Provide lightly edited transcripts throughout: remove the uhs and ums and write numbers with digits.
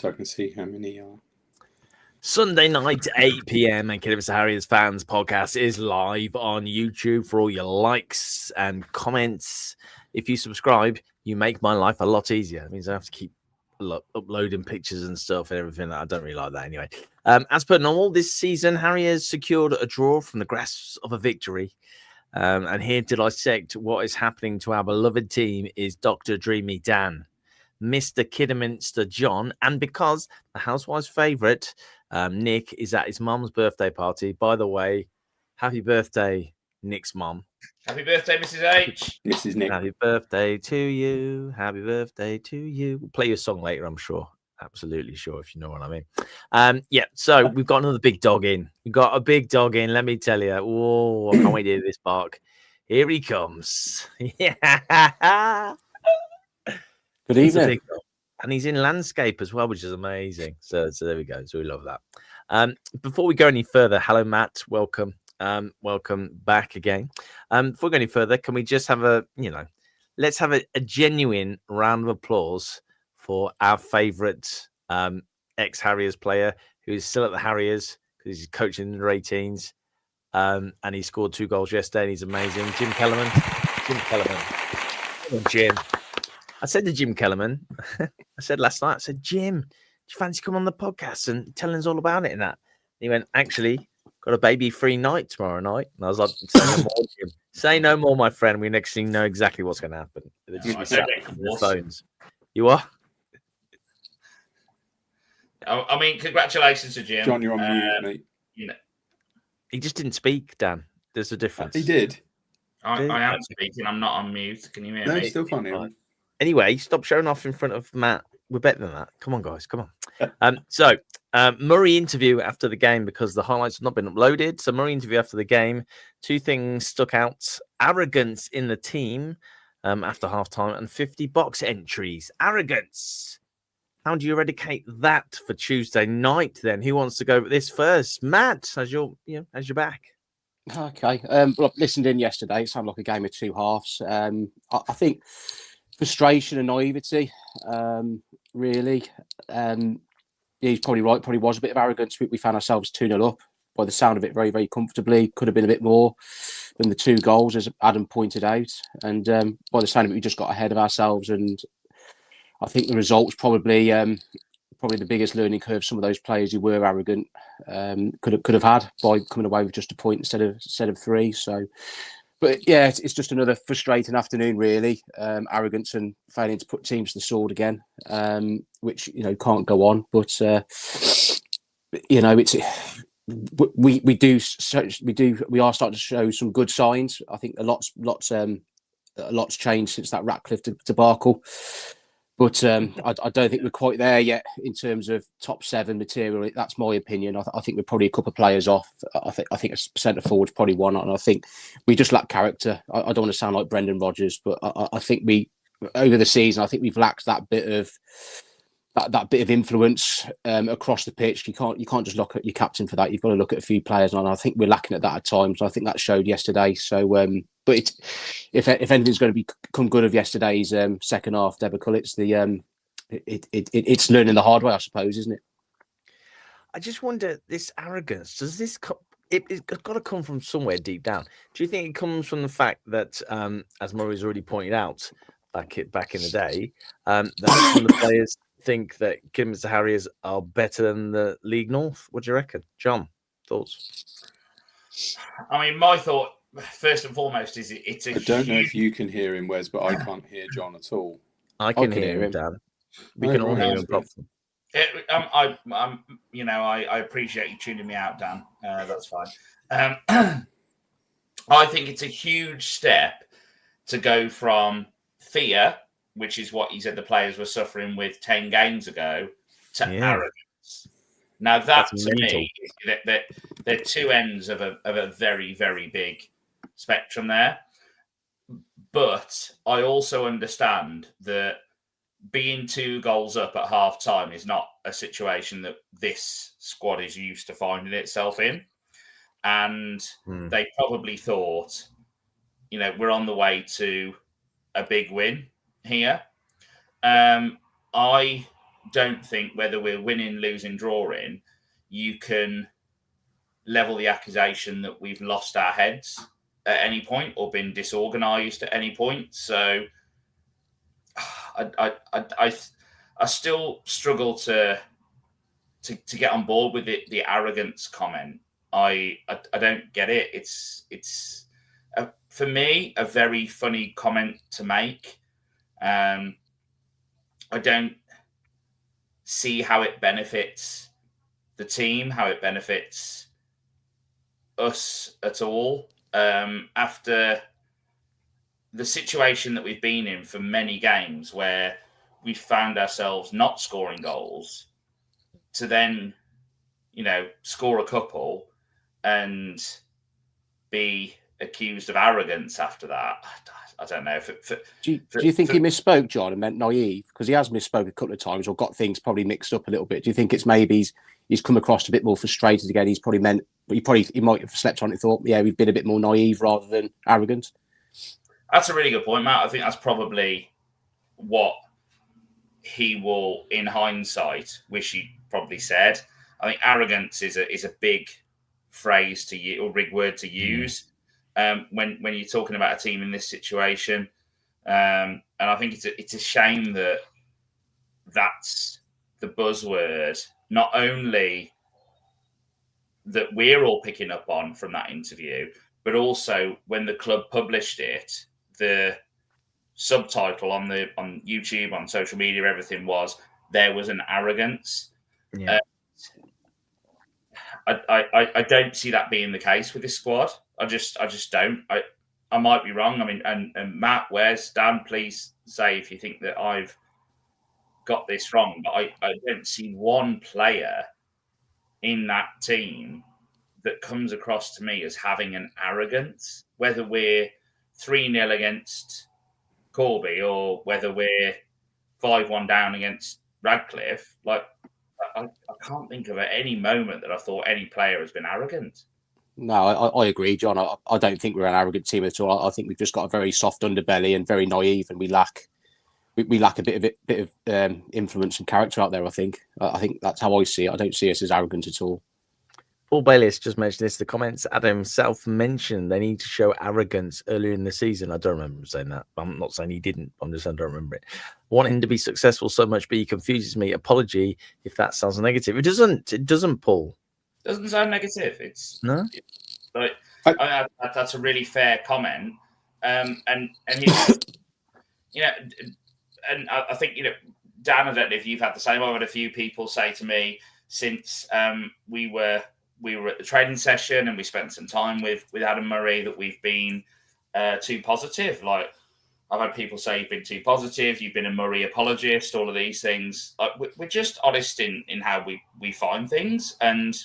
so I can see how many are. Sunday night, 8 p.m. and Kidderminster Harriers fans podcast is live on YouTube for all your likes and comments. If you subscribe, you make my life a lot easier. It means I have to keep uploading pictures and stuff and everything. I don't really like that anyway. As per normal, this season, Harriers secured a draw from the grasp of a victory. And here to dissect what is happening to our beloved team is Doctor Dreamy Dan, Mr. Kidderminster Jon, and because the Housewives' favourite, Nick, is at his mum's birthday party. By the way, happy birthday, Nick's mum. Happy birthday, Mrs. H. Mrs. Nick. Happy birthday to you. Happy birthday to you. We'll play your song later, I'm sure. Absolutely sure, if you know what I mean. So we've got another big dog in. We've got a big dog in, let me tell you. Oh, I can't wait to hear this bark. Here he comes. Yeah. Good evening. And he's in landscape as well, which is amazing. So there we go. So we love that. Before we go any further, hello, Matt. Welcome. Welcome back again. Before we go any further, can we just have let's have a genuine round of applause for our favourite ex-Harriers player who's still at the Harriers because he's coaching the 18s. And he scored 2 goals yesterday and he's amazing. Jim Kellerman. Come on, Jim. I said to Jim Kellerman, I said last night, Jim, do you fancy coming on the podcast and telling us all about it and that? He went, actually, got a baby-free night tomorrow night. And I was like, say no more, Jim. Say no more, my friend. We next thing know exactly what's going to happen. The phones. You are? I mean, congratulations to Jim. John, you're on mute, mate. You know, he just didn't speak, Dan. There's a difference. He did. I am speaking. I'm not on mute. Can you hear me? No, still can't hear him. Anyway, stop showing off in front of Matt. We're better than that. Come on, guys. Come on. Murray interview after the game because the highlights have not been uploaded. So Murray interview after the game. 2 things stuck out. Arrogance in the team after halftime and 50 box entries. Arrogance. How do you eradicate that for Tuesday night then? Who wants to go with this first? Matt, as you're back. Okay. Well, I listened in yesterday. It sounded like a game of 2 halves. I think frustration and naivety, really. He's probably right. Probably was a bit of arrogance. We found ourselves 2-0 up by the sound of it very, very comfortably. Could have been a bit more than the 2 goals, as Adam pointed out. And by the sound of it, we just got ahead of ourselves. And I think the results probably the biggest learning curve some of those players who were arrogant could have had by coming away with just a point instead of 3. So, but yeah, it's just another frustrating afternoon, really. Arrogance and failing to put teams to the sword again, which can't go on. But it's we are starting to show some good signs. I think a lot's changed since that Ratcliffe debacle. But I don't think we're quite there yet in terms of top 7 material. That's my opinion. I think we're probably a couple of players off. I think a centre forward's probably one, and I think we just lack character. I don't want to sound like Brendan Rodgers, but I think we over the season I think we've lacked that bit of influence across the pitch. You can't just look at your captain for that. You've got to look at a few players, and I think we're lacking at that at times. I think that showed yesterday. So. But if anything's going to become good of yesterday's second half debacle, it's it's learning the hard way, I suppose, isn't it? I just wonder, this arrogance, does this it's got to come from somewhere deep down? Do you think it comes from the fact that, as Murray's already pointed out back in the day, that some of the players think that Kidderminster Harriers are better than the League North? What do you reckon, John? Thoughts? I mean, my thought. First and foremost, it's a I don't know if you can hear him, Wes, but I can't hear John at all. I can hear him, Dan. We can all hear him properly. I appreciate you tuning me out, Dan. That's fine. I think it's a huge step to go from fear, which is what he said the players were suffering with 10 games ago, to arrogance. Now, that to me, they're 2 ends of a very, very big spectrum there. But I also understand that being 2 goals up at half time is not a situation that this squad is used to finding itself in. And they probably thought, we're on the way to a big win here. I don't think whether we're winning, losing, drawing, you can level the accusation that we've lost our heads at any point or been disorganised at any point. So I still struggle to get on board with the arrogance comment. I don't get it. It's for me a very funny comment to make. I don't see how it benefits the team, how it benefits us at all. After the situation that we've been in for many games where we found ourselves not scoring goals, to then, score a couple and be accused of arrogance after that. I don't know. Do you think he misspoke, John, and meant naive? Because he has misspoke a couple of times or got things probably mixed up a little bit. Do you think it's maybe he's come across a bit more frustrated again? He's probably meant, he might have slept on it and thought, yeah, we've been a bit more naive rather than arrogant. That's a really good point, Matt. I think that's probably what he will, in hindsight, wish he probably said. I think arrogance is a big phrase to use, or big word to use when you're talking about a team in this situation. And I think it's a shame that that's the buzzword, not only that we're all picking up on from that interview, but also when the club published it, the subtitle on YouTube, on social media, everything was, there was an arrogance. Yeah. I don't see that being the case with this squad. I just don't. I might be wrong. I mean, and Matt, Dan, please say if you think that I've got this wrong, but I don't see one player in that team that comes across to me as having an arrogance, whether we're 3-0 against Corby or whether we're 5-1 down against Radcliffe. Like, I can't think of at any moment that I thought any player has been arrogant. No, I agree, John. I don't think we're an arrogant team at all. I think we've just got a very soft underbelly and very naive, and we lack a bit of influence and character out there. I think that's how I see it. I don't see us as arrogant at all. Paul Bayliss just mentioned this. The comments Adam himself mentioned they need to show arrogance earlier in the season. I don't remember him saying that. I'm not saying he didn't. I'm just saying I don't remember it. Wanting to be successful so much, but he confuses me. Apology if that sounds negative. It doesn't, Paul. Doesn't sound negative. No. That's a really fair comment. And he, and I think Dan, I don't know if you've had the same. I've had a few people say to me since we were at the training session and we spent some time with Adam Murray that we've been too positive. Like, I've had people say you've been too positive, you've been a Murray apologist, all of these things. We're just honest in how we find things. And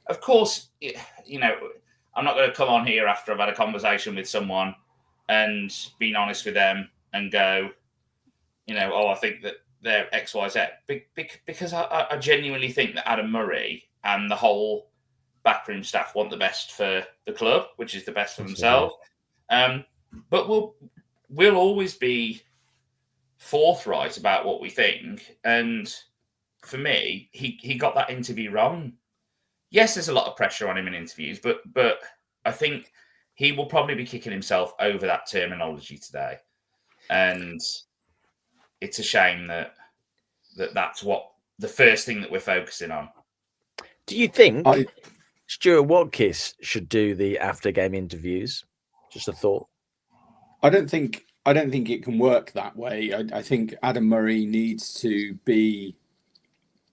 of course, I'm not going to come on here after I've had a conversation with someone and being honest with them and go, I think that they're X, Y, Z. Because I genuinely think that Adam Murray and the whole backroom staff want the best for the club, which is the best for themselves. But we'll always be forthright about what we think. And for me, he got that interview wrong. Yes, there's a lot of pressure on him in interviews, but I think he will probably be kicking himself over that terminology today. And it's a shame that's what the first thing that we're focusing on. Do you think Stuart Watkiss should do the after game interviews? Just a thought. I don't think it can work that way. I think Adam Murray needs to be,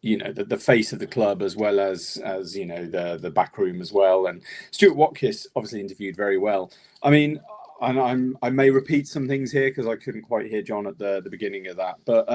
the face of the club as well as the back room as well. And Stuart Watkiss obviously interviewed very well. I mean, I may repeat some things here because I couldn't quite hear John at the beginning of that, but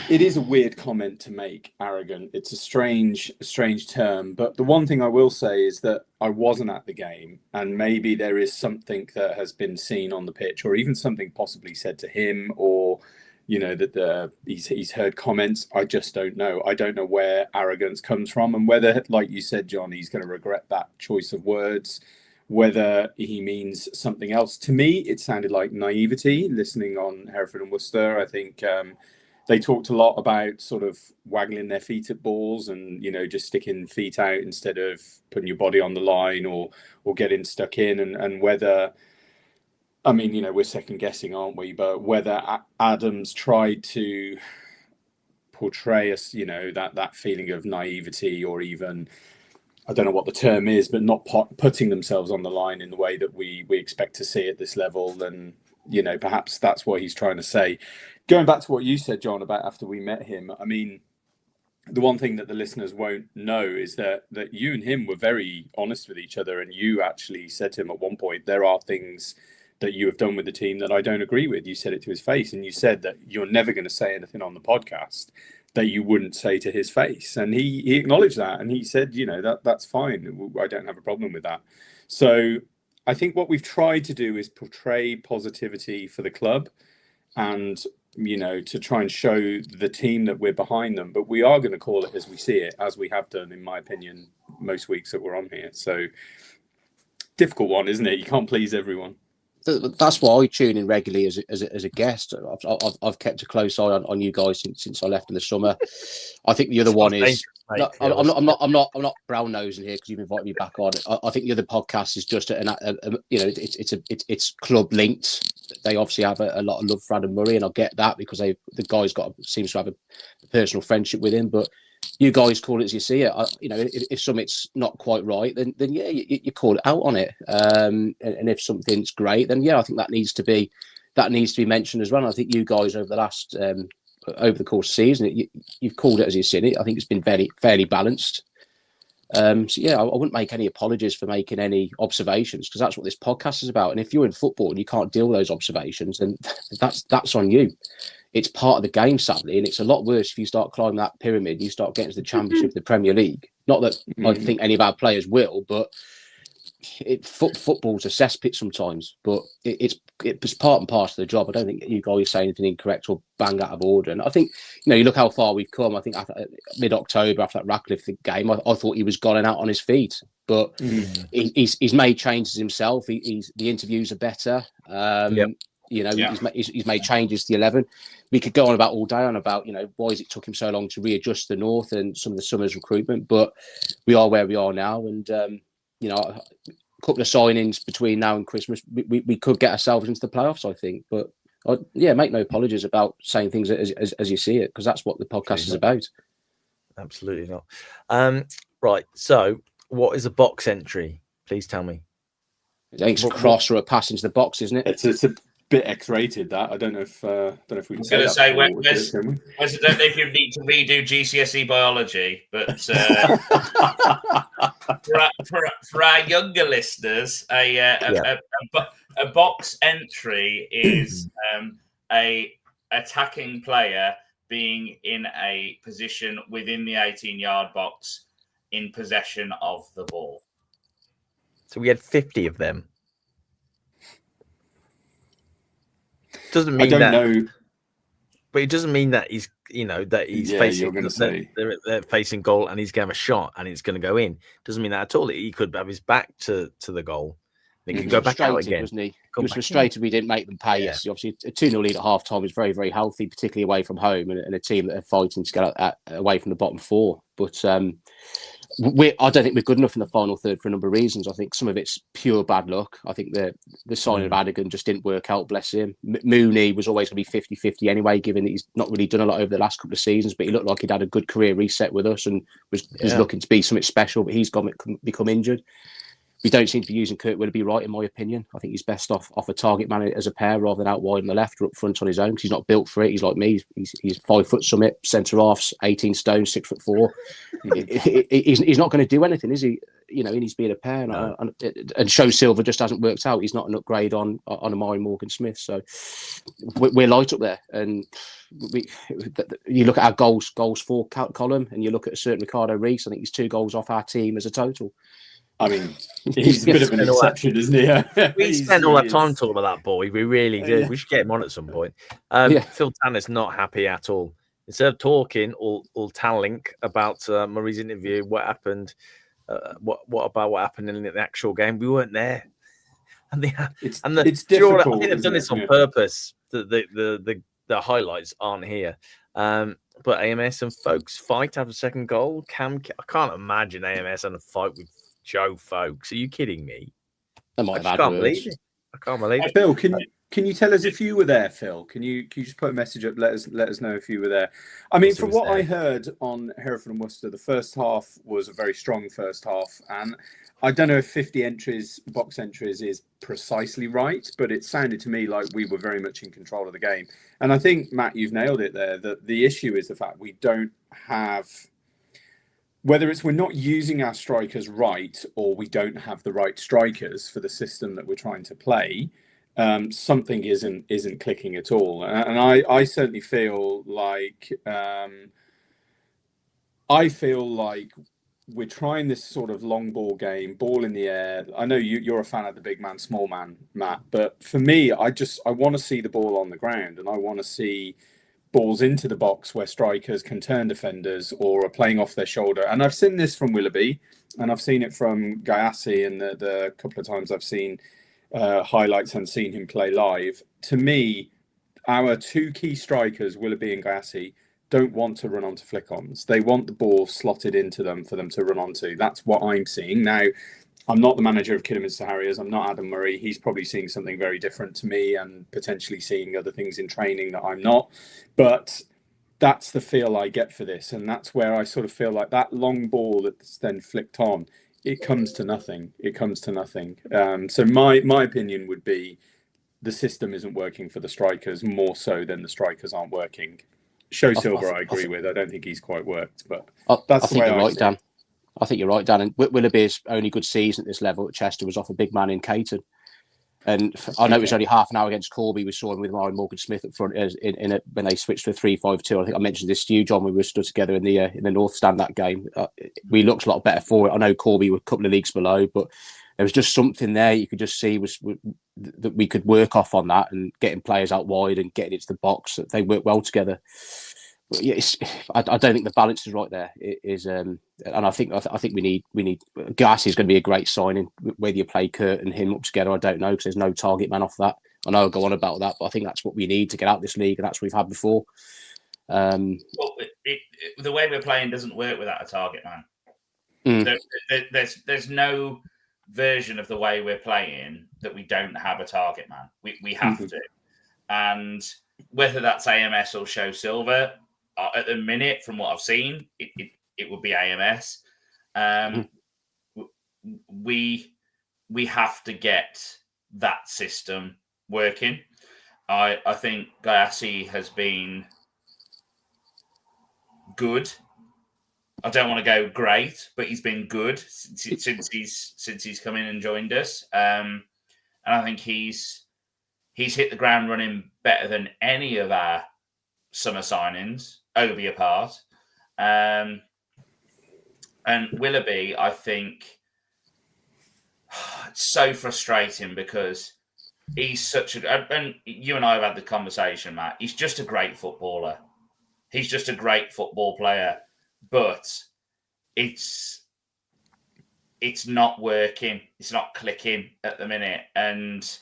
it is a weird comment to make, arrogant. It's a strange term. But the one thing I will say is that I wasn't at the game, and maybe there is something that has been seen on the pitch, or even something possibly said to him, or that he's heard comments. I just don't know. I don't know where arrogance comes from, and whether, like you said, John, he's going to regret that choice of words. Whether he means something else. To me, it sounded like naivety, listening on Hereford and Worcester. I think they talked a lot about sort of waggling their feet at balls and, just sticking feet out instead of putting your body on the line or getting stuck in, and whether, I mean, we're second guessing, aren't we? But whether Adams tried to portray us, that feeling of naivety, or even, I don't know what the term is, but not putting themselves on the line in the way that we expect to see at this level, then, perhaps that's what he's trying to say. Going back to what you said, John, about after we met him, I mean, the one thing that the listeners won't know is that you and him were very honest with each other, and you actually said to him at one point, there are things that you have done with the team that I don't agree with. You said it to his face, and you said that you're never going to say anything on the podcast that you wouldn't say to his face. And he acknowledged that, and he said, that's fine. I don't have a problem with that. So I think what we've tried to do is portray positivity for the club, and to try and show the team that we're behind them. But we are going to call it as we see it, as we have done, in my opinion, most weeks that we're on here. So difficult one, isn't it? You can't please everyone. That's why I tune in regularly as a guest. I've kept a close eye on you guys since I left in the summer. I think the other one is, I'm not brown nosing here because you've invited me back on. I think the other podcast is just it's club linked. They obviously have a lot of love for Adam Murray, and I get that because the guy's seems to have a personal friendship with him. But you guys call it as you see it. If something's not quite right, then yeah, you call it out on it. And if something's great, then yeah, I think that needs to be mentioned as well. And I think you guys over the last over the course of the season, you've called it as you've seen it. I think it's been fairly balanced. So yeah, I wouldn't make any apologies for making any observations, because that's what this podcast is about. And if you're in football and you can't deal with those observations, then that's on you. It's part of the game, sadly, and it's a lot worse if you start climbing that pyramid and you start getting to the Championship, the Premier League. Not that I think any of our players will, but football's a cesspit sometimes. But it's part and parcel of the job. I don't think you guys say anything incorrect or bang out of order. And I think, you look how far we've come. I think after mid-October, after that Ratcliffe game, I thought he was gone out on his feet. But he's made changes himself. The interviews are better. He's made changes to the 11. We could go on about all day on about, why it took him so long to readjust the North and some of the summer's recruitment, but we are where we are now. And, a couple of signings between now and Christmas, we could get ourselves into the playoffs, I think. But make no apologies about saying things as you see it, because that's what the podcast is about. Absolutely not. Right. So what is a box entry? Please tell me. It's a cross or a pass into the box, isn't it? It's a bit X-rated, that. I don't know if we can say that. I don't know if you need to redo GCSE biology, but for our younger listeners, a box entry is a attacking player being in a position within the 18-yard box in possession of the ball. So we had 50 of them. Doesn't mean I don't that, know, but it doesn't mean that he's facing they're facing goal and he's going to have a shot and it's going to go in. Doesn't mean that at all. He could have his back to the goal. He could go back out again. Wasn't he? He was frustrated we didn't make them pay. Yes, obviously a 2-0 lead at half time is very, very healthy, particularly away from home and a team that are fighting to get away from the bottom four. But I don't think we're good enough in the final third for a number of reasons. I think some of it's pure bad luck. I think the signing of Adigan just didn't work out, bless him. Mooney was always going to be 50-50 anyway, given that he's not really done a lot over the last couple of seasons, but he looked like he'd had a good career reset with us and was looking to be something special, but he's become injured. We don't seem to be using Kurt Willoughby right, in my opinion. I think he's best off a target man as a pair rather than out wide on the left or up front on his own, because he's not built for it. He's like me. He's 5 foot summit, centre halves, 18 stone, 6'4". He's not going to do anything, is he? He needs to be in a pair. And Show Silver just hasn't worked out. He's not an upgrade on Amari Morgan Smith. So we're light up there. And you look at our goals for column and you look at a certain Ricardo Reese, I think he's 2 goals off our team as a total. I mean, he's a bit of an exception, isn't he? We spend all that time talking about that boy. We really do. We should get him on at some point. Phil Tanner's not happy at all. Instead of talking or telling about Murray's interview, what happened, what about what happened in the actual game? We weren't there. It's difficult. I think they've done this on purpose. The highlights aren't here. But AMS and Folks fight after second goal. I can't imagine AMS and a fight with Joe Folks. Are you kidding me? They might I have just had can't words. believe it. I can't believe it. Phil, can you tell us if you were there, Phil? Can you just put a message up? Let us know if you were there. I mean, from what I heard on Hereford and Worcester, the first half was a very strong first half, and I don't know if 50 box entries is precisely right, but it sounded to me like we were very much in control of the game. And I think, Matt, you've nailed it there. That the issue is the fact we don't have, whether it's we're not using our strikers right or we don't have the right strikers for the system that we're trying to play. Something isn't clicking at all, and I certainly feel like we're trying this sort of long ball game, ball in the air. I know you're a fan of the big man, small man, Matt, but for me, I want to see the ball on the ground, and I want to see balls into the box where strikers can turn defenders or are playing off their shoulder. And I've seen this from Willoughby, and I've seen it from Gayassi, and the couple of times I've seen highlights and seen him play live. To me, our two key strikers, Willoughby and Gayassi, don't want to run onto flick-ons. They want the ball slotted into them for them to run onto. That's what I'm seeing. Now, I'm not the manager of Kidderminster Harriers. I'm not Adam Murray. He's probably seeing something very different to me and potentially seeing other things in training that I'm not. But that's the feel I get for this. And that's where I sort of feel like that long ball that's then flicked on, it comes to nothing. It comes to nothing. So my opinion would be the system isn't working for the strikers more so than the strikers aren't working. Show Silver, I agree with. I don't think he's quite worked, but that's the way I see it. Dan. I think you're right, Dan. And Willoughby's only good season at this level at Chester was off a big man in Caton. And I know it was only half an hour against Corby. We saw him with Ryan Morgan Smith up front when they switched to a 3-5-2. I think I mentioned this to you, John. We were stood together in the North Stand that game. We looked a lot better for it. I know Corby were a couple of leagues below, but there was just something there you could just see that we could work off on that and getting players out wide and getting into the box. That they work well together. But yeah, I don't think the balance is right there. It is, and I think we need. Gass is going to be a great signing. Whether you play Kurt and him up together, I don't know because there's no target man off that. I know I'll go on about that, but I think that's what we need to get out this league, and that's what we've had before. Well, the way we're playing doesn't work without a target man. There's no version of the way we're playing that we don't have a target man. We have to, and whether that's AMS or Show Silver. At the minute, from what I've seen, it would be AMS. We have to get that system working. I think Gayassi has been good. I don't want to go great, but he's been good since he's come in and joined us. And I think he's hit the ground running better than any of our summer signings, Obi apart. And Willoughby, I think, it's so frustrating because he's such a, and you and I have had the conversation, Matt, he's just a great footballer. He's just a great football player, but it's not working. It's not clicking at the minute. And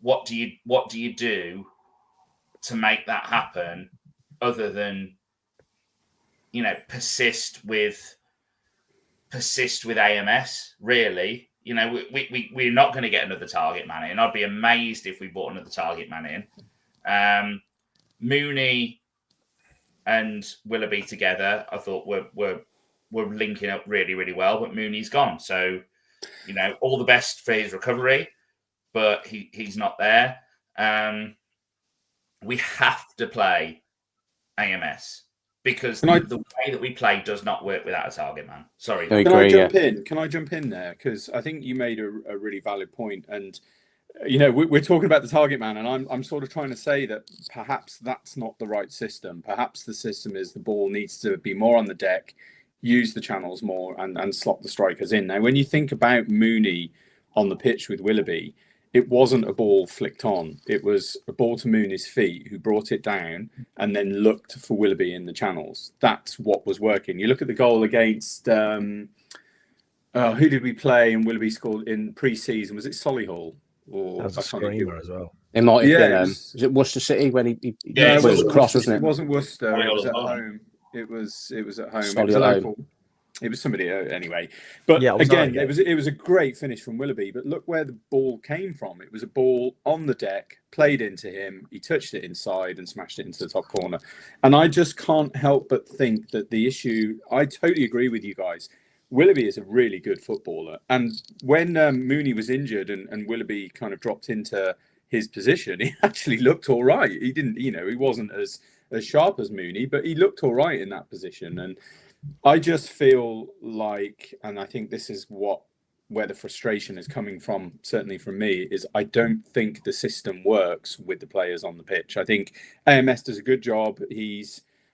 what do you do to make that happen other than, persist with AMS, really? We're not going to get another target man in. I'd be amazed if we bought another target man in. Mooney and Willoughby together, I thought were linking up really, really well, but Mooney's gone. So, all the best for his recovery, but he's not there. We have to play AMS because the way that we play does not work without a target man. Sorry. Can I jump in there? Because I think you made a really valid point. And, we're talking about the target man, and I'm sort of trying to say that perhaps that's not the right system. Perhaps the system is the ball needs to be more on the deck, use the channels more, and slot the strikers in. Now, when you think about Mooney on the pitch with Willoughby, it wasn't a ball flicked on. It was a ball to Mooney's feet, who brought it down and then looked for Willoughby in the channels. That's what was working. You look at the goal against, who did we play and Willoughby scored in pre-season? Was it Solihull? or That was a I can't think screamer as well. It might have Yeah, been. it Was it Worcester City when he Yeah, it was a cross, wasn't It it? wasn't Worcester. It was at Solihull. home. It was at home. Solly It was at a home. local. It was somebody anyway. But Yeah, it was again, Highgate. it was a great finish from Willoughby. But look where the ball came from. It was a ball on the deck, played into him. He touched it inside and smashed it into the top corner. And I just can't help but think that the issue. I totally agree with you guys. Willoughby is a really good footballer. And when Mooney was injured and Willoughby kind of dropped into his position, he actually looked all right. He didn't, he wasn't as sharp as Mooney, but he looked all right in that position. And I just feel like, and I think this is where the frustration is coming from, certainly from me, is I don't think the system works with the players on the pitch. I think AMS does a good job.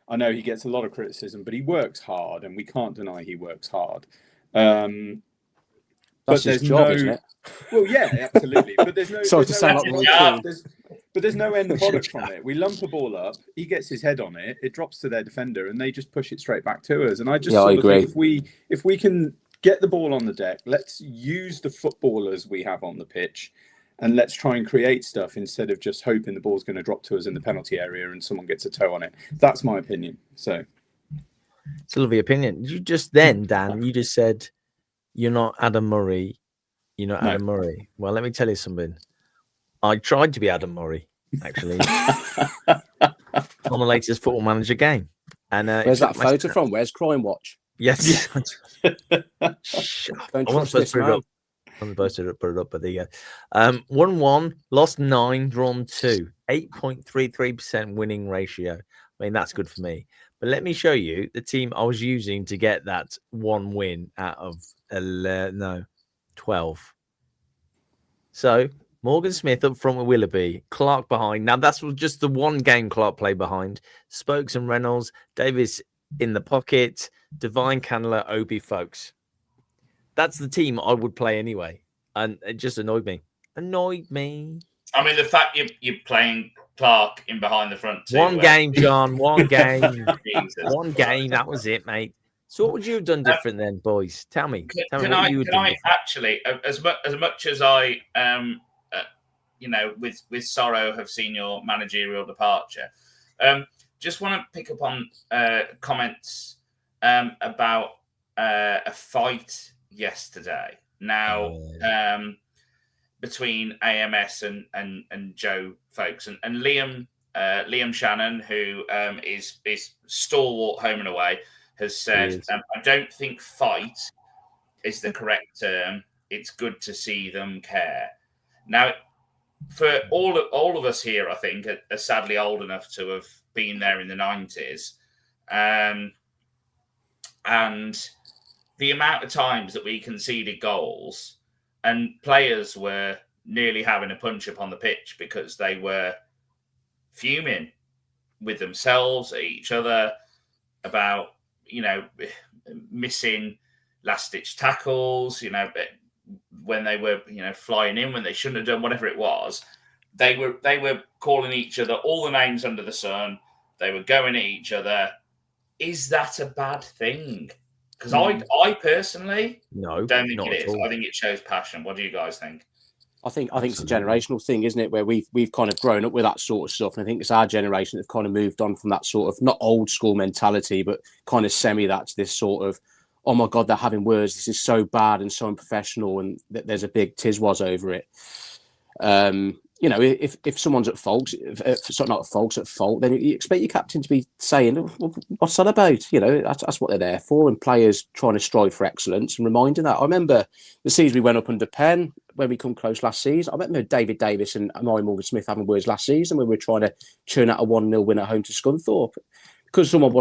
I know he gets a lot of criticism, but he works hard, and we can't deny he works hard. That's his job, isn't it? Well, yeah, absolutely. But there's no. Sorry there's to no sound like end Roy product. But there's no end product from it. We lump a ball up, he gets his head on it, it drops to their defender, and they just push it straight back to us. And I just I agree. think if we can get the ball on the deck, let's use the footballers we have on the pitch, and let's try and create stuff instead of just hoping the ball's going to drop to us in the penalty area and someone gets a toe on it. That's my opinion. So it's a lovely opinion. You just then, Dan, you just said you're not Adam Murray. You're not Adam Murray. Well, let me tell you something. I tried to be Adam Murray, actually, on the latest Football Manager game. And where's that photo from? Where's Crime Watch? Yes. Don't I wasn't supposed to put it up. I'm supposed to put it up, but there you go. 1-1, lost 9, drawn 2, 8.33% winning ratio. I mean, that's good for me. But let me show you the team I was using to get that one win out of 12. So Morgan Smith up front with Willoughby, Clark behind. Now that's just the one game Clark played behind. Spokes and Reynolds, Davis in the pocket, Divine, Candler, Obi, folks. That's the team I would play anyway, and it just annoyed me. I mean, the fact you're playing Clark in behind the front too. One game, John. One game. One game. That was it, mate. So what would you have done different then, boys? Tell me. Can I actually, as much as I, with sorrow, have seen your managerial departure, just want to pick up on comments about a fight yesterday. Now, between AMS and Joe folks and Liam Shannon, who is stalwart home and away, has said, I don't think fight is the correct term. It's good to see them care. Now, for all of us here, I think, are sadly old enough to have been there in the 90s. And the amount of times that we conceded goals and players were nearly having a punch up on the pitch because they were fuming with themselves, each other, about, missing last-ditch tackles, when they were, flying in when they shouldn't have done, whatever it was. They were calling each other all the names under the sun. They were going at each other. Is that a bad thing? Because I personally don't think it is. I think it shows passion. What do you guys think? I think it's a generational thing, isn't it? Where we've kind of grown up with that sort of stuff, and I think it's our generation that have kind of moved on from that sort of not old school mentality, but kind of that to this sort of, oh my God, they're having words. This is so bad and so unprofessional, and there's a big tizwas over it. If someone's at fault, at fault, then you expect your captain to be saying, well, what's that about? That's what they're there for, and players trying to strive for excellence and reminding that. I remember the season we went up under Penn, when we come close last season. I remember David Davis and Amari Morgan Smith having words last season when we were trying to churn out a 1-0 win at home to Scunthorpe. Because someone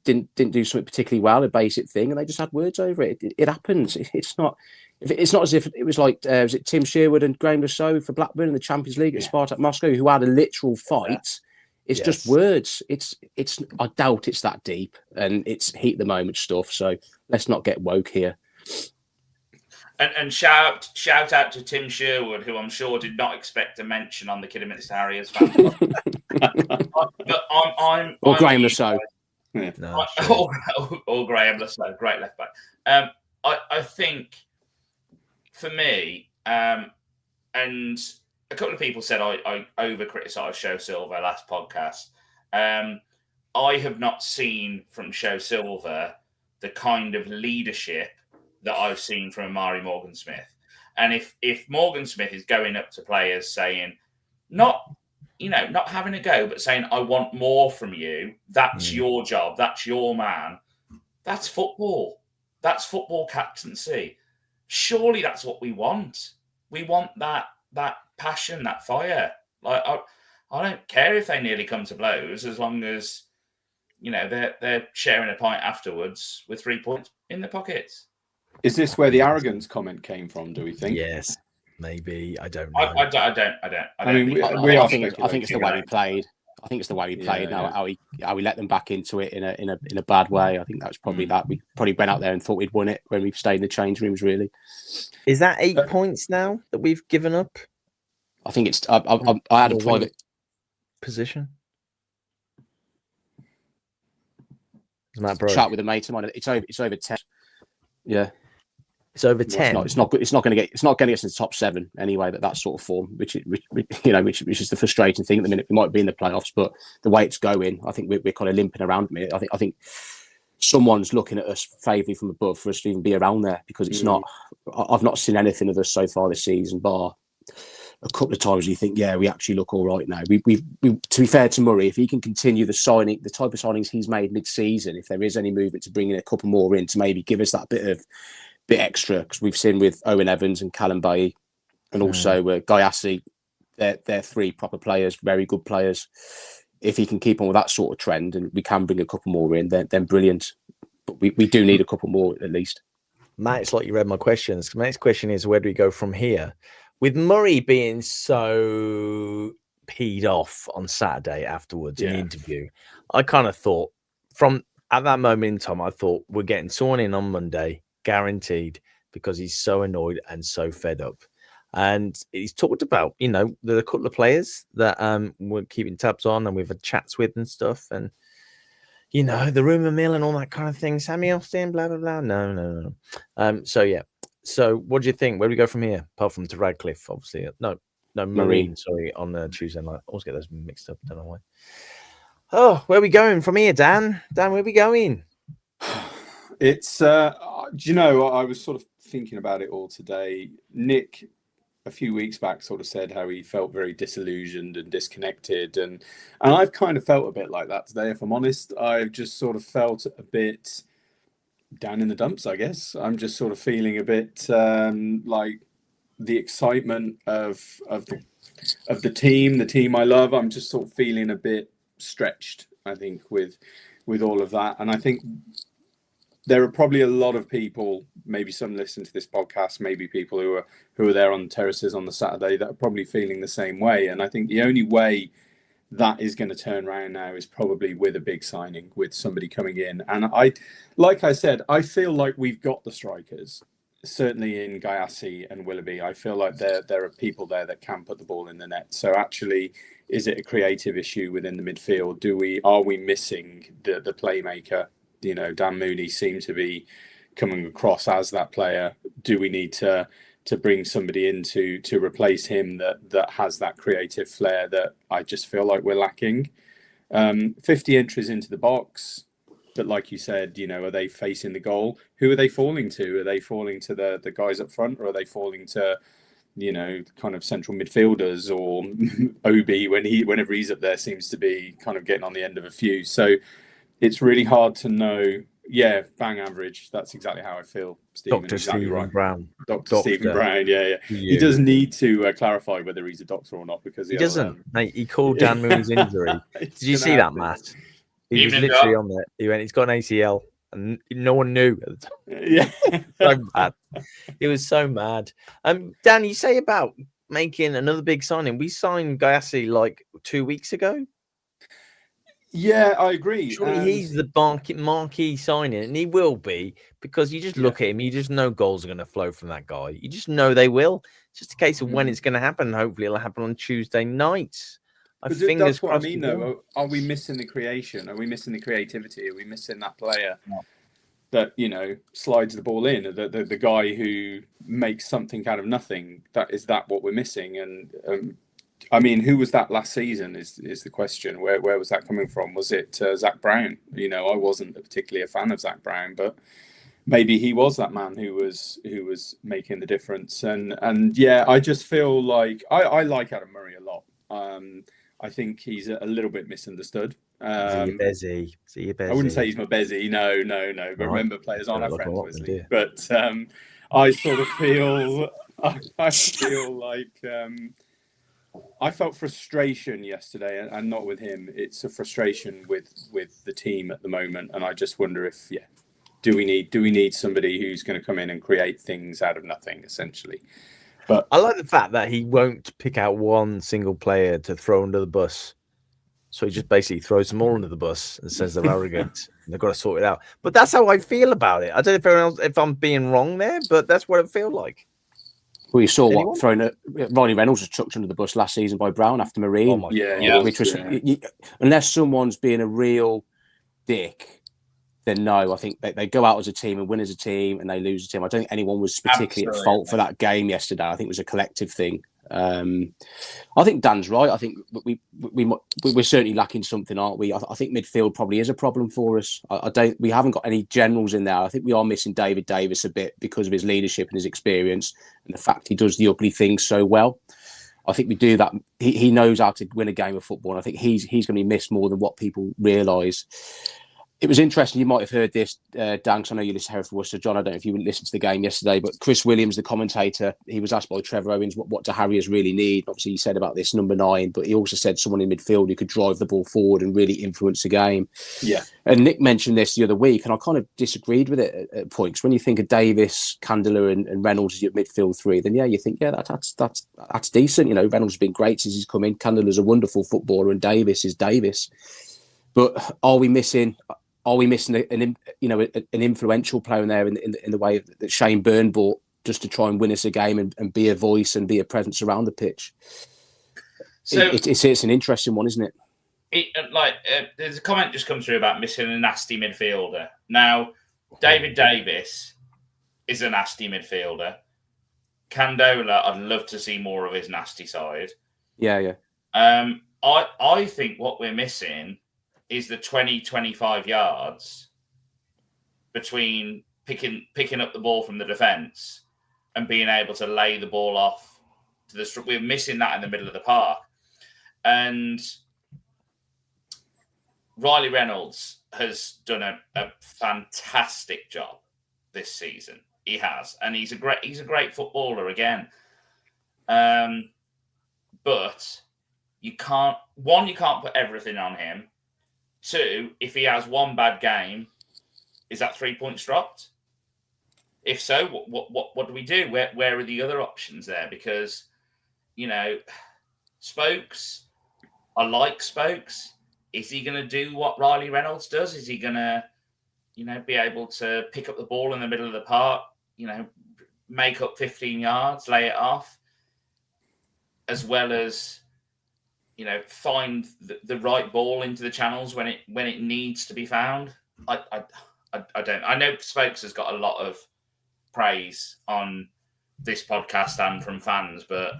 didn't do something particularly well, a basic thing, and they just had words over it. It happens. It's not as if it was like was it Tim Sherwood and Graham Lasso for Blackburn in the Champions League at Spartak Moscow, who had a literal fight. It's just words. It's. I doubt it's that deep, and it's heat of the moment stuff. So let's not get woke here. And shout out to Tim Sherwood, who I'm sure did not expect a mention on the Kidderminster Harriers fan club. But or Graham Lasso. Or Graham Lasso, great left back. I think for me, and a couple of people said I over criticised Show Silver last podcast. I have not seen from Show Silver the kind of leadership that I've seen from Amari Morgan Smith. And if Morgan Smith is going up to players saying, not having a go, but saying, I want more from you, that's your job, that's your man, that's football. That's football captaincy. Surely that's what we want. We want that passion, that fire. Like I don't care if they nearly come to blows, as long as they're sharing a pint afterwards with 3 points in the pockets. Is this where the arrogance comment came from? Do we think? Yes, maybe. I don't know. I don't. I mean, I think it's the way we played. I think it's the way we played. How we let them back into it in a bad way. I think that was probably that. We probably went out there and thought we'd won it when we stayed in the change rooms. Really, is that 8 points now that we've given up? I think it's. I had a private position. Chat with a mate of mine. It's over 10. Yeah. It's over 10. It's not good. It's not going to get us in the top 7 anyway. That sort of form, which is the frustrating thing at the minute. We might be in the playoffs, but the way it's going, I think we're kind of limping around a minute. I think someone's looking at us favourably from above for us to even be around there, because it's not. I've not seen anything of us so far this season, bar a couple of times you think, yeah, we actually look all right now. We to be fair to Murray, if he can continue the type of signings he's made mid-season, if there is any movement to bring in a couple more in to maybe give us that bit extra, because we've seen with Owen Evans and Callum Bailey and also Gayassi, they're 3 proper players, very good players. If he can keep on with that sort of trend and we can bring a couple more in, then brilliant. But we do need a couple more at least. Matt, it's like you read my questions. My next question is, where do we go from here? With Murray being so peed off on Saturday afterwards in the interview, I kind of thought at that moment in time, I thought we're getting sworn in on Monday, guaranteed, because he's so annoyed and so fed up. And he's talked about, there are a couple of players that we're keeping tabs on and we've had chats with and stuff. And, the rumour mill and all that kind of thing. Sammy Austin, blah, blah, blah. No. So what do you think? Where do we go from here? Apart from to Radcliffe, obviously. No, Marine, sorry, on Tuesday night. I always get those mixed up. Don't know why. Oh, where are we going from here, Dan? Dan, where are we going? It's, I was sort of thinking about it all today. Nick, a few weeks back, sort of said how he felt very disillusioned and disconnected. And I've kind of felt a bit like that today, if I'm honest. I've just sort of felt a bit down in the dumps, I guess. I'm just sort of feeling a bit like the excitement of the team I love. I'm just sort of feeling a bit stretched, I think, with all of that. And I think there are probably a lot of people, maybe some listen to this podcast, maybe people who are there on terraces on the Saturday, that are probably feeling the same way. And I think the only way that is going to turn around now is probably with a big signing, with somebody coming in. And like I said, I feel like we've got the strikers, certainly in Gayassi and Willoughby. I feel like there are people there that can put the ball in the net. So actually, is it a creative issue within the midfield? Are we missing the playmaker? Dan Mooney seems to be coming across as that player. Do we need to bring somebody in to replace him that has that creative flair that I just feel like we're lacking? 50 entries into the box, but like you said, are they facing the goal? Who are they falling to? Are they falling to the guys up front, or are they falling to kind of central midfielders, or Obi whenever he's up there seems to be kind of getting on the end of a few? So it's really hard to know. Yeah, bang average. That's exactly how I feel, Stephen. Dr. Exactly Stephen right. Brown. Dr. Stephen Brown, yeah. He does need to clarify whether he's a doctor or not, because he doesn't. Mate, he called Dan Mooney's injury. Did you see that, Matt? He was literally on there. He went, he's got an ACL, and no one knew at the time. Yeah. So bad. It was so mad. Dan, you say about making another big signing. We signed Gayassi like 2 weeks ago. Yeah, I agree. Surely he's the marquee signing, and he will be, because you just look at him, you just know goals are going to flow from that guy. You just know they will. It's just a case of when it's going to happen. Hopefully, it'll happen on Tuesday nights. That's what I mean, though. Are we missing the creation? Are we missing the creativity? Are we missing that player that, you know, slides the ball in, the guy who makes something out of nothing. Is that what we're missing? And I mean, who was that last season is the question. Where was that coming from? Was it Zach Brown? You know, I wasn't particularly a fan of Zach Brown, but maybe he was that man who was making the difference. And yeah, I just feel like I like Adam Murray a lot. I think he's a little bit misunderstood. Is he busy? I wouldn't say he's my Bezzy. No. But remember, players aren't our friends, obviously. But I sort of feel, I feel like I felt frustration yesterday, and not with him. It's a frustration with the team at the moment, and I just wonder if, do we need somebody who's going to come in and create things out of nothing, essentially? But I like the fact that he won't pick out one single player to throw under the bus. So he just basically throws them all under the bus and says they're arrogant and they've got to sort it out. But that's how I feel about it. I don't know if I'm being wrong there, but that's what it feels like. Well, you saw Riley Reynolds was chucked under the bus last season by Brown after Marine. Oh my God. Which was, unless someone's being a real dick, then no, I think they go out as a team and win as a team and they lose as a team. I don't think anyone was particularly at fault for that game yesterday. I think it was a collective thing. I think Dan's right. I think we're certainly lacking something, aren't we? I think midfield probably is a problem for us. We haven't got any generals in there. I think we are missing David Davis a bit because of his leadership and his experience and the fact he does the ugly things so well. I think we do that. He knows how to win a game of football. And I think he's going to be missed more than what people realise. It was interesting. You might have heard this, Dan, because I know you listen to Hereford Worcester. John, I don't know if you listened to the game yesterday, but Chris Williams, the commentator, he was asked by Trevor Owens, what do Harriers really need? Obviously, he said about this number 9, but he also said someone in midfield who could drive the ball forward and really influence the game. Yeah. And Nick mentioned this the other week, and I kind of disagreed with it at points. When you think of Davis, Candler, and Reynolds as your midfield 3, then you think, that's decent. You know, Reynolds has been great since he's come in. Candler's a wonderful footballer, and Davis is Davis. But are we missing an influential player in there in the way that Shane Byrne brought, just to try and win us a game and be a voice and be a presence around the pitch? So it's an interesting one, isn't it? There's a comment just come through about missing a nasty midfielder. Now, David Davis is a nasty midfielder. Candola, I'd love to see more of his nasty side. Yeah. I think what we're missing is the 20-25 yards between picking up the ball from the defence and being able to lay the ball off to the. We're missing that in the middle of the park, and Riley Reynolds has done a fantastic job this season. He has, and he's a great footballer again. But you can't put everything on him. 2, if he has one bad game, is that 3 points dropped? If so, what do we do? Where are the other options there? Because, you know, Spokes, I like Spokes. Is he going to do what Riley Reynolds does? Is he going to, be able to pick up the ball in the middle of the park, make up 15 yards, lay it off, as well as, find the right ball into the channels when it needs to be found? I don't. I know Spokes has got a lot of praise on this podcast and from fans, but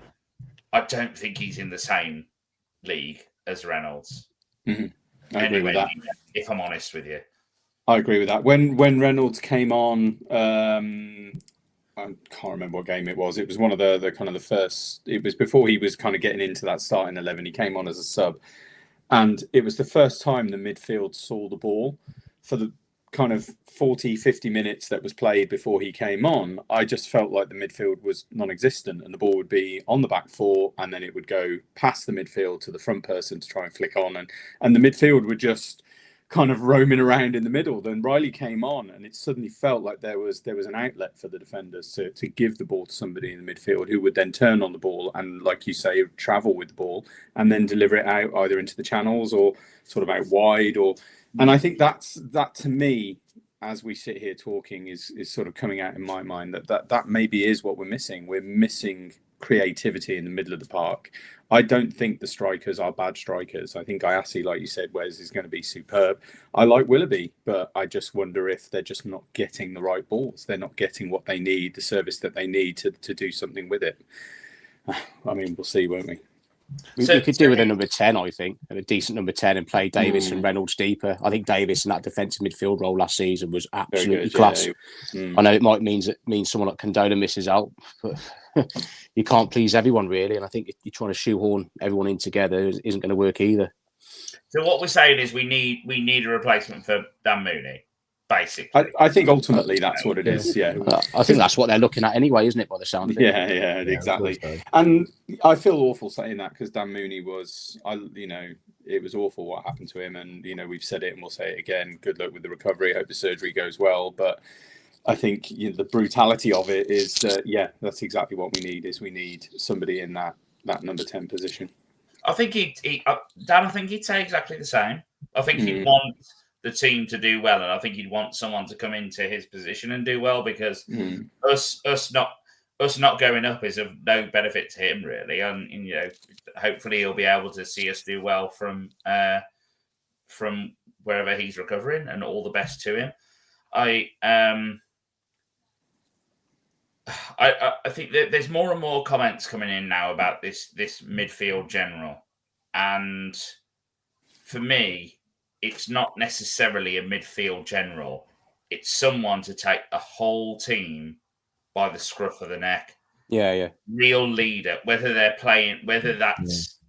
I don't think he's in the same league as Reynolds. Mm-hmm. I agree with that. If I'm honest with you, I agree with that. When Reynolds came on, I can't remember what game it was. It was one of the kind of the first. It was before he was kind of getting into that starting 11. He came on as a sub, and it was the first time the midfield saw the ball for the kind of 40, 50 minutes that was played before he came on. I just felt like the midfield was non-existent, and the ball would be on the back 4, and then it would go past the midfield to the front person to try and flick on, and the midfield would just kind of roaming around in the middle. Then Riley came on, and it suddenly felt like there was an outlet for the defenders to give the ball to somebody in the midfield who would then turn on the ball and, like you say, travel with the ball and then deliver it out either into the channels or sort of out wide. And I think that to me, as we sit here talking, is sort of coming out in my mind that maybe is what we're missing. We're missing creativity in the middle of the park. I don't think the strikers are bad strikers. I think Ayasi, like you said, Wes, is going to be superb. I like Willoughby, but I just wonder if they're just not getting the right balls. They're not getting what they need, the service that they need to do something with it. I mean, we'll see, won't we? We could do with a number 10, I think, and a decent number 10, and play Davis and Reynolds deeper. I think Davis in that defensive midfield role last season was absolutely class. I know it might mean someone like Condola misses out, but you can't please everyone, really. And I think you're trying to shoehorn everyone in together isn't going to work either. So what we're saying is we need a replacement for Dan Mooney. Basically, I think ultimately that's what it is. Yeah, I think that's what they're looking at anyway, isn't it? By the sound of it. Yeah, exactly. And I feel awful saying that because Dan Mooney was, it was awful what happened to him, and we've said it and we'll say it again. Good luck with the recovery. Hope the surgery goes well. But I think the brutality of it is that that's exactly what we need. Is we need somebody in that number 10 position. I think Dan. I think he'd say exactly the same. I think he'd want the team to do well, and I think he'd want someone to come into his position and do well, because us not going up is of no benefit to him really, and hopefully he'll be able to see us do well from wherever he's recovering, and all the best to him. I think that there's more and more comments coming in now about this midfield general, and for me, it's not necessarily a midfield general. It's someone to take a whole team by the scruff of the neck. Yeah. Real leader, whether they're playing, whether that's...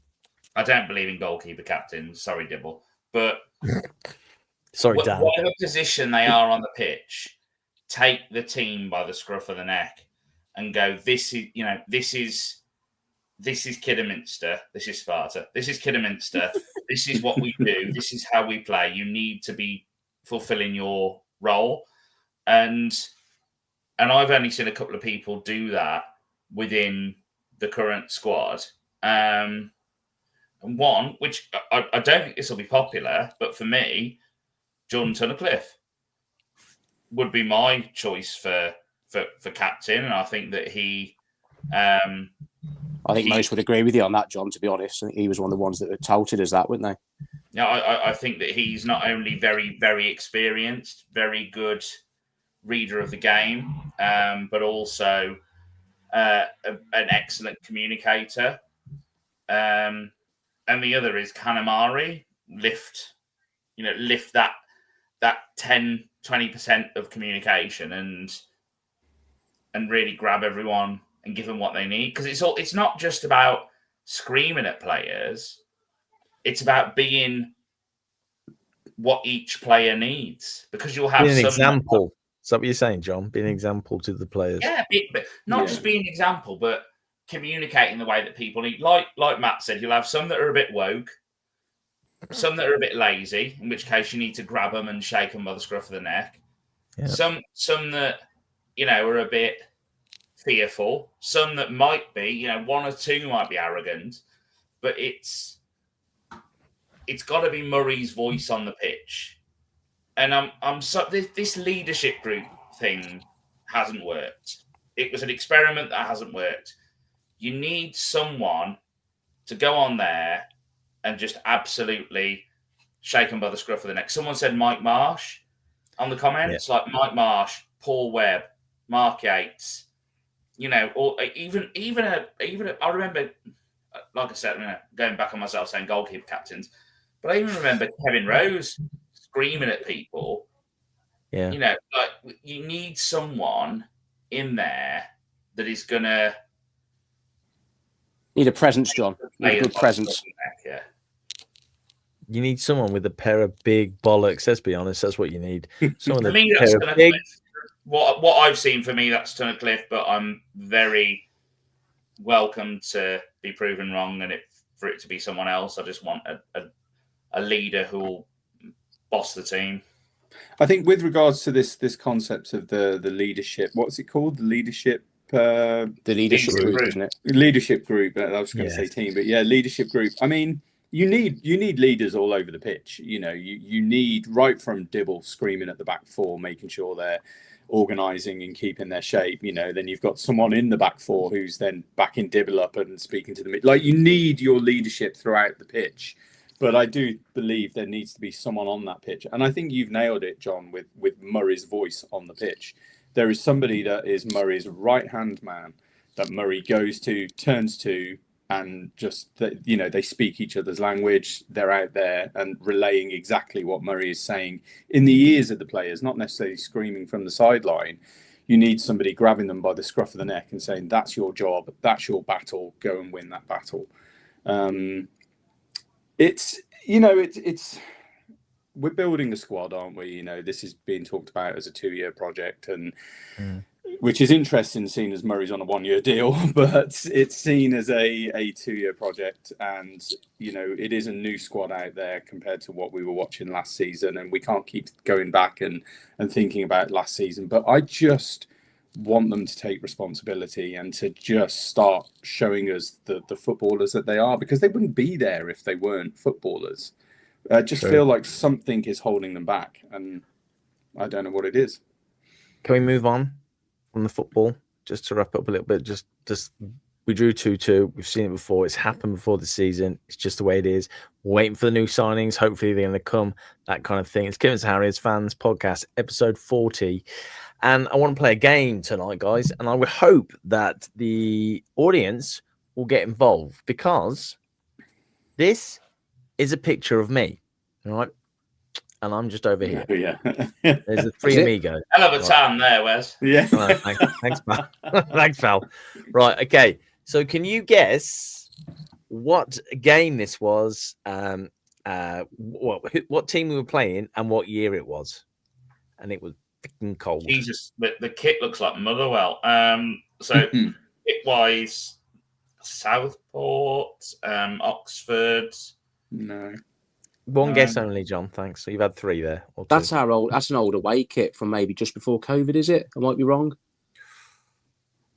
I don't believe in goalkeeper captains. Sorry, Dibble. But sorry, Dan. Whatever position they are on the pitch, take the team by the scruff of the neck and go, this is Kidderminster. This is Sparta. This is Kidderminster. This is what we do. This is how we play. You need to be fulfilling your role. And I've only seen a couple of people do that within the current squad. And one, which I don't think this will be popular, but for me, Jordan Tunnicliffe would be my choice for captain. And I think that he... I think most would agree with you on that, John, to be honest. I think he was one of the ones that were touted as that, weren't they? Yeah, I think that he's not only very, very experienced, very good reader of the game, but also an excellent communicator. And the other is Kanamari, lift that 10, 20% of communication and really grab everyone and give them what they need, because it's not just about screaming at players. It's about being what each player needs, because you'll have an example. Is that what you're saying, John? Be an example to the players. Yeah, but not just being an example, but communicating the way that people need. Like Matt said, you'll have some that are a bit woke, some that are a bit lazy, in which case you need to grab them and shake them by the scruff of the neck. Yeah. Some that are a bit fearful, some that might be, one or two might be arrogant, but it's got to be Murray's voice on the pitch. And this leadership group thing hasn't worked. It was an experiment that hasn't worked. You need someone to go on there and just absolutely shake them by the scruff of the neck. Someone said Mike Marsh on the comments, like Mike Marsh, Paul Webb, Mark Yates. Or even I remember, like I said, going back on myself saying goalkeeper captains, but I even remember Kevin Rose screaming at people. Yeah. You need someone in there that is gonna need a presence, John. Need a good presence. Yeah. You need someone with a pair of big bollocks. Let's be honest, that's what you need. Someone with a pair of big. What I've seen, for me, that's Tunnicliffe, but I'm very welcome to be proven wrong and for it to be someone else. I just want a leader who will boss the team. I think with regards to this concept of the leadership, what's it called? The leadership group, isn't it? Leadership group. I was going to say team, but leadership group. I mean, you need leaders all over the pitch. You know, you need, right from Dibble screaming at the back four, making sure they're organising and keeping their shape. You know, then you've got someone in the back four who's then backing Dibble up and speaking to the mid. Like, you need your leadership throughout the pitch. But I do believe there needs to be someone on that pitch, and I think you've nailed it, John, with Murray's voice on the pitch. There is somebody that is Murray's right-hand man that Murray goes to, turns to, and just, you know, they speak each other's language. They're out there and relaying exactly what Murray is saying in the ears of the players, not necessarily screaming from the sideline. You need somebody grabbing them by the scruff of the neck and saying, that's your job, that's your battle, go and win that battle. It's, you know, it's we're building a squad, aren't we? You know, this is being talked about as a 2-year project, and which is interesting, seen as Murray's on a 1-year deal, but it's seen as a 2-year project. And, you know, it is a new squad out there compared to what we were watching last season. And we can't keep going back and thinking about last season. But I just want them to take responsibility and to just start showing us the footballers that they are, because they wouldn't be there if they weren't footballers. I just feel like something is holding them back, and I don't know what it is. Can we move on from the football just to wrap up a little bit? Just we drew 2-2. We've seen it before. It's happened before the season. It's just the way it is. We're waiting for the new signings. Hopefully they're going to come. That kind of thing. It's Kidderminster Harriers Fans Podcast, episode 40. And I want to play a game tonight, guys. And I would hope that the audience will get involved, because this is a picture of me, all right? And I'm just over here. Yeah. There's the three amigos. Hell of a tan there, Wes. Yeah. Oh, thanks, pal. Thanks, pal. Right, okay. So can you guess what game this was, what team we were playing and what year it was? And it was freaking cold. Jesus, the kit looks like Motherwell. So it was Southport, Oxford. No. One guess only, John. Thanks. So you've had 3 there. Or 2. That's our old. That's an old away kit from maybe just before COVID. Is it? I might be wrong.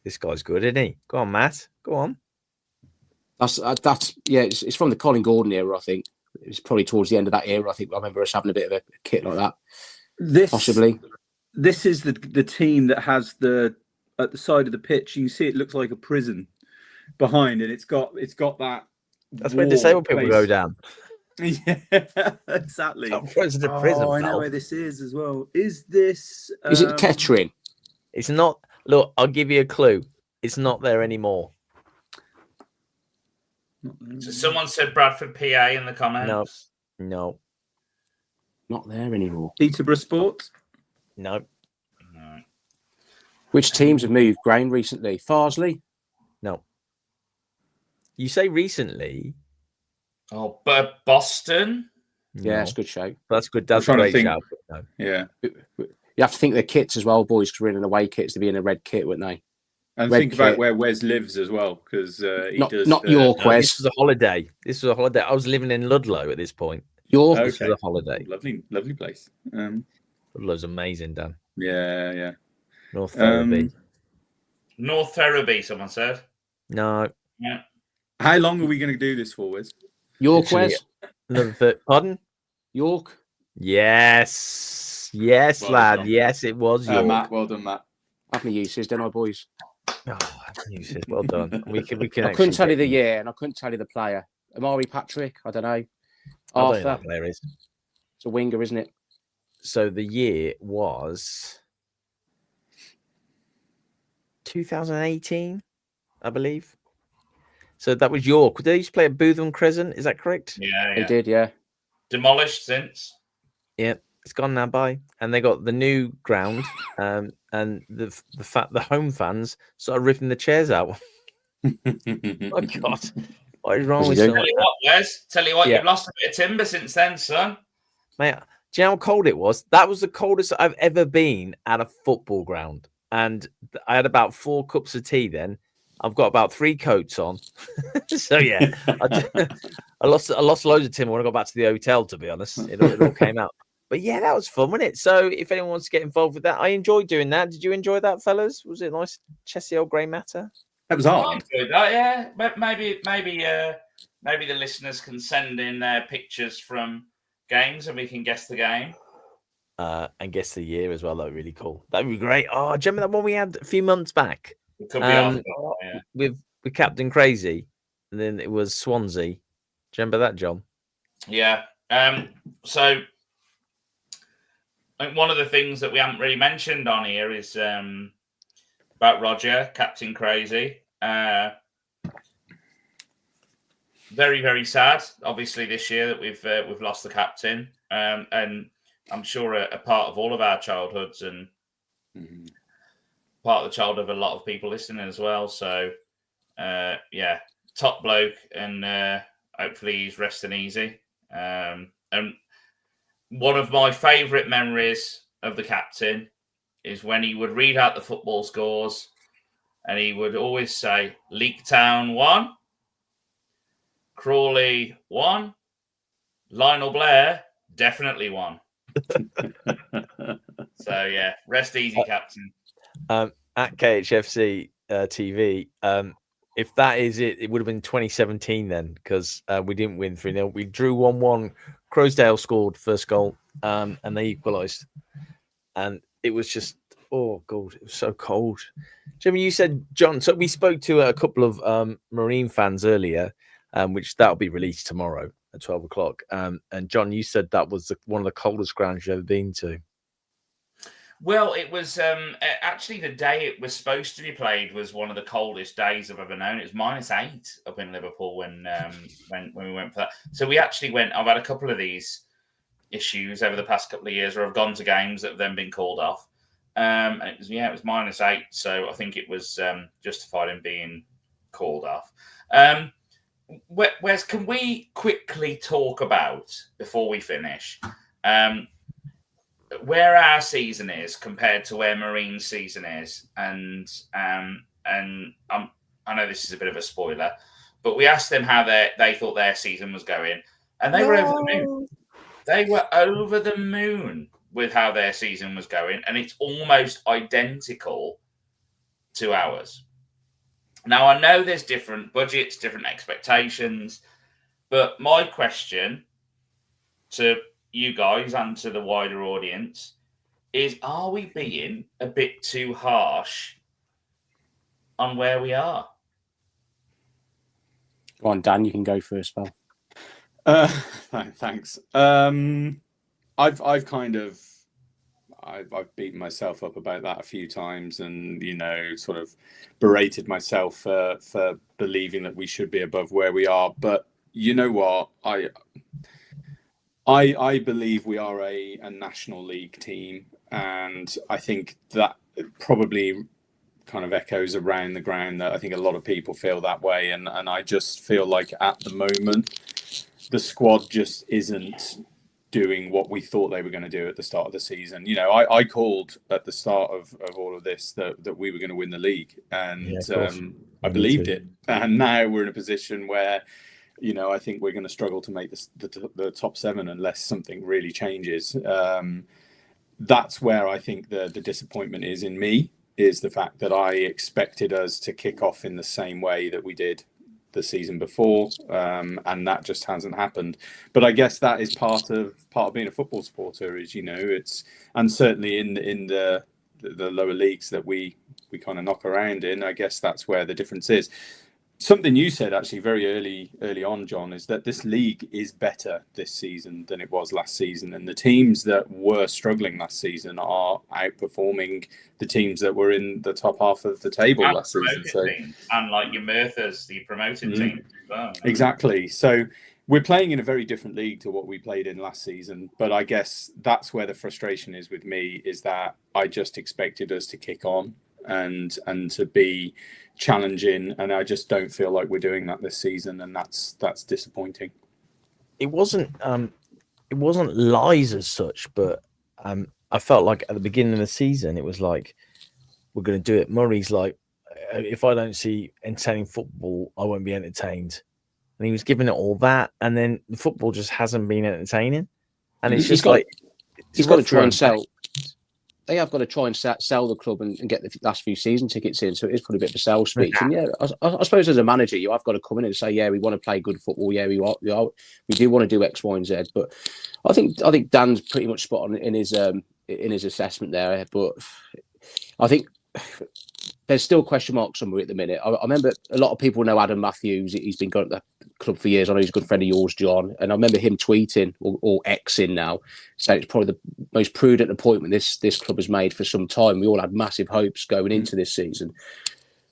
This guy's good, isn't he? Go on, Matt. Go on. That's yeah. It's from the Colin Gordon era, I think. It was probably towards the end of that era. I think I remember us having a bit of a kit like that. Possibly. This is the team that has at the side of the pitch. You can see it looks like a prison behind, and it's got that. That's where disabled people go down. Yeah, exactly. Prison, I know where this is as well. Is this? Is it Kettering? It's not. Look, I'll give you a clue. It's not there anymore. So someone said Bradford, PA in the comments. No. Not there anymore. Peterborough Sports? No. Which teams have moved ground recently? Farsley? No. You say recently. Oh, but Boston? Yeah, No. that's a good show. That's good. That's a great shout. No. Yeah. You have to think the kits as well, boys, because we're in an away kits to be in a red kit, wouldn't they? And Red think about kit. where Wes lives as well, because he Not does. York, No, Wes. this was a holiday. I was living in Ludlow at this point. York. This was a holiday. Lovely place. Ludlow's amazing, Dan. Yeah. North Ferriby. North Ferriby, someone said. No. Yeah. How long are we going to do this for, Wes? York, Wes. Pardon? York. Yes, Well lad. done. Yes, it was York. Matt, well done, Matt. Have my uses, don't I, boys? Well done. We can. I couldn't tell you the year, and I couldn't tell you the player. Amari Patrick. I don't know. I don't know who Arthur. that player is. It's a winger, isn't it? So the year was 2018, I believe. So that was York. Did they used to play at Bootham Crescent? Is that correct? Yeah. They did, yeah. Demolished since. Yeah, it's gone now by, and they got the new ground, and the home fans started ripping the chairs out. Oh God, what is wrong with Tell someone? you what, Wes. Tell you what, Yeah. you've lost a bit of timber since then, son. Mate, do you know how cold it was? That was the coldest I've ever been at a football ground, and I had about 4 cups of tea then. I've got about 3 coats on, so yeah, I lost loads of timber when I got back to the hotel. To be honest, it all came out. But yeah, that was fun, wasn't it? So if anyone wants to get involved with that, I enjoyed doing that. Did you enjoy that, fellas? Was it nice, chessy old grey matter? That was I hard. enjoyed that, yeah. Maybe maybe the listeners can send in their pictures from games and we can guess the game. And guess the year as well. That'd be really cool. That'd be great. Oh, do you remember that one we had a few months back? It could be with Captain Crazy, and then it was Swansea. Do you remember that, John? Yeah. So I think one of the things that we haven't really mentioned on here is about Roger, Captain Crazy. Very, very sad, obviously, this year that we've lost the captain. And I'm sure a part of all of our childhoods and part of the childhood of a lot of people listening as well. So, yeah, top bloke, and hopefully he's resting easy. And one of my favourite memories of the captain is when he would read out the football scores, and he would always say, Leek Town 1, Crawley 1, Lionel Blair definitely 1. So yeah, rest easy, Captain. At KHFC TV, if that is it, it would have been 2017 then, because we didn't win 3-0. We drew 1-1. Crowsdale scored first goal, and they equalised. And it was just, oh god, it was so cold. Jimmy, you said, John, so we spoke to a couple of Marine fans earlier, which that'll be released tomorrow at 12 o'clock. And John, you said that was one of the coldest grounds you've ever been to. Well, it was actually the day it was supposed to be played was one of the coldest days I've ever known. It was -8 up in Liverpool when we went for that. So we actually went. I've had a couple of these issues over the past couple of years where I've gone to games that have then been called off. And it was -8. So I think it was justified in being called off. Wes, can we quickly talk about, before we finish, where our season is compared to where Marine's season is? And I know this is a bit of a spoiler, but we asked them how they thought their season was going, and they were over the moon. They were over the moon with how their season was going, and it's almost identical to ours. Now, I know there's different budgets, different expectations, but my question to you guys and to the wider audience is, are we being a bit too harsh on where we are? Go on, Dan, you can go first, pal. Thanks. I've beaten myself up about that a few times, and sort of berated myself for believing that we should be above where we are. But you know what? I believe we are a National League team, and I think that probably kind of echoes around the ground that I think a lot of people feel that way, and I just feel like at the moment the squad just isn't doing what we thought they were going to do at the start of the season. I called at the start of all of this that we were going to win the league, and I believed it. And now we're in a position where, I think we're going to struggle to make the top 7 unless something really changes. That's where I think the disappointment is in me, is the fact that I expected us to kick off in the same way that we did the season before, and that just hasn't happened. But I guess that is part of being a football supporter, is it's, and certainly in the lower leagues that we kind of knock around in, I guess that's where the difference is. Something you said actually very early on, John, is that this league is better this season than it was last season, and the teams that were struggling last season are outperforming the teams that were in the top half of the table last season. So, and like your Merthers, the promoted team as well. Exactly. So we're playing in a very different league to what we played in last season. But I guess that's where the frustration is with me, is that I just expected us to kick on and to be challenging, and I just don't feel like we're doing that this season, and that's disappointing. It wasn't lies as such, but I felt like at the beginning of the season it was like, we're going to do it. Murray's like, if I don't see entertaining football, I won't be entertained, and he was giving it all that, and then the football just hasn't been entertaining, and it's just he's got to try and sell. they have got to try and sell the club and get the last few season tickets in. So it is probably a bit of a sales speech. And I suppose as a manager, you have got to come in and say, yeah, we want to play good football. Yeah, we do want to do X, Y, and Z. But I think Dan's pretty much spot on in his assessment there. But I think there's still question marks somewhere at the minute. I remember a lot of people know Adam Matthews. He's been going at the club for years. I know he's a good friend of yours, John. And I remember him tweeting or Xing now, saying it's probably the most prudent appointment this club has made for some time. We all had massive hopes going into this season.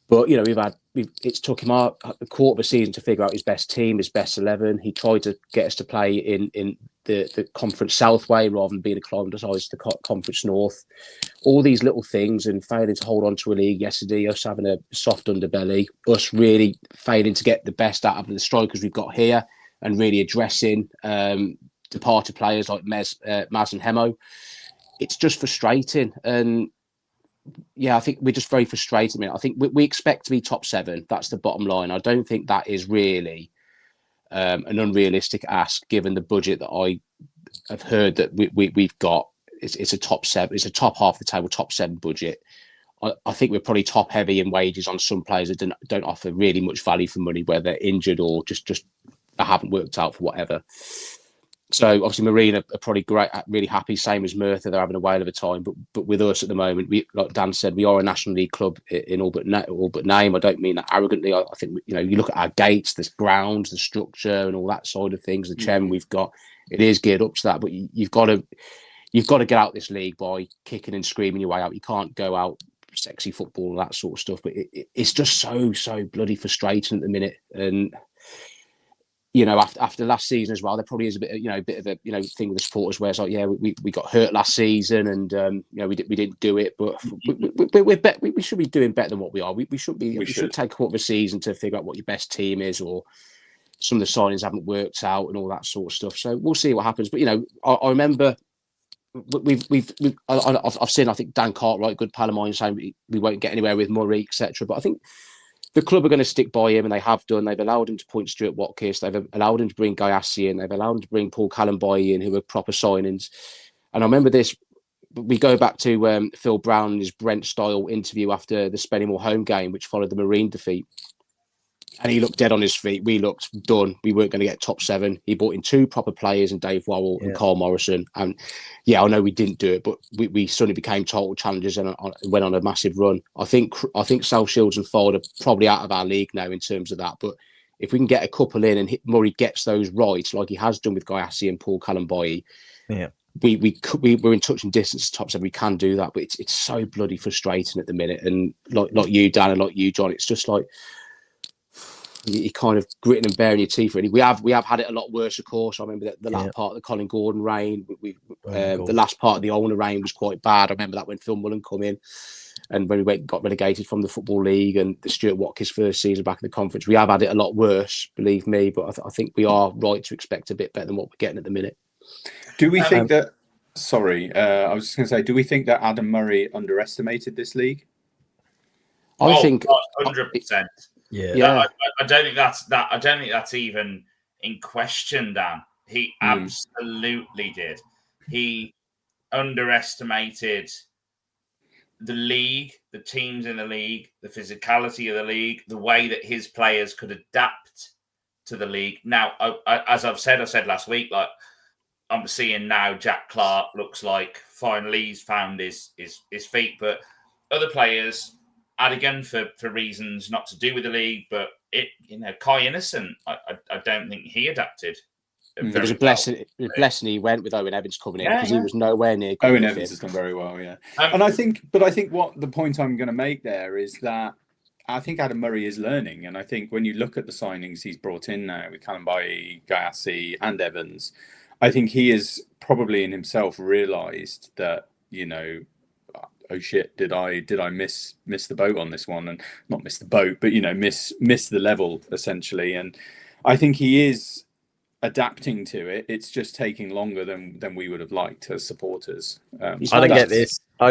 But, you know, it's took him a quarter of a season to figure out his best team, his best 11. He tried to get us to play in the Conference South way rather than being acclimatised to the Conference North. All these little things, and failing to hold on to a league yesterday, us having a soft underbelly, us really failing to get the best out of the strikers we've got here and really addressing departed players like Maz and Hemo. It's just frustrating. And yeah, I think we're just very frustrated. I think we expect to be top 7. That's the bottom line. I don't think that is really an unrealistic ask, given the budget that I have heard that we've got. It's a top 7. It's a top half of the table, top 7 budget. I think we're probably top heavy in wages on some players that don't offer really much value for money, whether they're injured or just haven't worked out for whatever. So obviously Marine are probably great, really happy, same as Merthyr. They're having a whale of a time. But with us at the moment, we, like Dan said, we are a National League club in all but name. I don't mean that arrogantly. I think, you know, you look at our gates, the grounds, the structure, and all that side of things. The chairman we've got, it is geared up to that. But you've got to get out this league by kicking and screaming your way out. You can't go out sexy football and that sort of stuff. But it's just so bloody frustrating at the minute. And you know, after last season as well, there probably is a bit of a thing with the supporters where it's like, yeah, we got hurt last season and we didn't do it, but we should be doing better than what we are. We should take a quarter of a season to figure out what your best team is, or some of the signings haven't worked out and all that sort of stuff. So we'll see what happens. But you know, I remember I've seen, I think Dan Cartwright, good pal of mine, saying we won't get anywhere with Murray, etc. But I think the club are going to stick by him, and they have done. They've allowed him to appoint Stuart Watkins. They've allowed him to bring Gayassi in. They've allowed him to bring Paul Callenboy in, who are proper signings. And I remember this. We go back to Phil Brown and his Brent-style interview after the Spennymoor home game, which followed the Marine defeat. And he looked dead on his feet. We looked done. We weren't going to get top 7. He brought in 2 proper players, and Dave Worrell and Carl Morrison. And yeah, I know we didn't do it, but we suddenly became total challengers and went on a massive run. I think South Shields and Ford are probably out of our league now in terms of that. But if we can get a couple in and Murray gets those right, like he has done with Gayassi and Paul Callenboy, we're in touch and distance top 7. We can do that, but it's so bloody frustrating at the minute. And like you, Dan, and like you, John, it's just like, you kind of gritting and bearing your teeth. Really, we have had it a lot worse. Of course, I remember the last part of the Colin Gordon reign. The last part of the Owner reign was quite bad. I remember that when Phil Mullen come in, and when we got relegated from the Football League, and the Stuart Watkins first season back in the conference. We have had it a lot worse, believe me. But I think we are right to expect a bit better than what we're getting at the minute. Do we think that? Sorry, I was just going to say. Do we think that Adam Murray underestimated this league? I think 100%. Yeah. I don't think that's even in question, Dan. He absolutely did. He underestimated the league, the teams in the league, the physicality of the league, the way that his players could adapt to the league. Now, as I said last week, like I'm seeing now, Jack Clark looks like finally he's found his feet, but other players. Adigan for reasons not to do with the league, but Kai Innocent, I don't think he adapted. It was a blessing. He went with Owen Evans coming in because he was nowhere near. Owen Evans has done very well, and I think what the point I'm going to make there is that I think Adam Murray is learning, and I think when you look at the signings he's brought in now with Callenboy, Gayassi, and Evans, I think he has probably in himself realised that oh shit, did I miss the boat on this one? And not miss the boat, but miss the level essentially. And I think he is adapting to it. It's just taking longer than we would have liked as supporters. I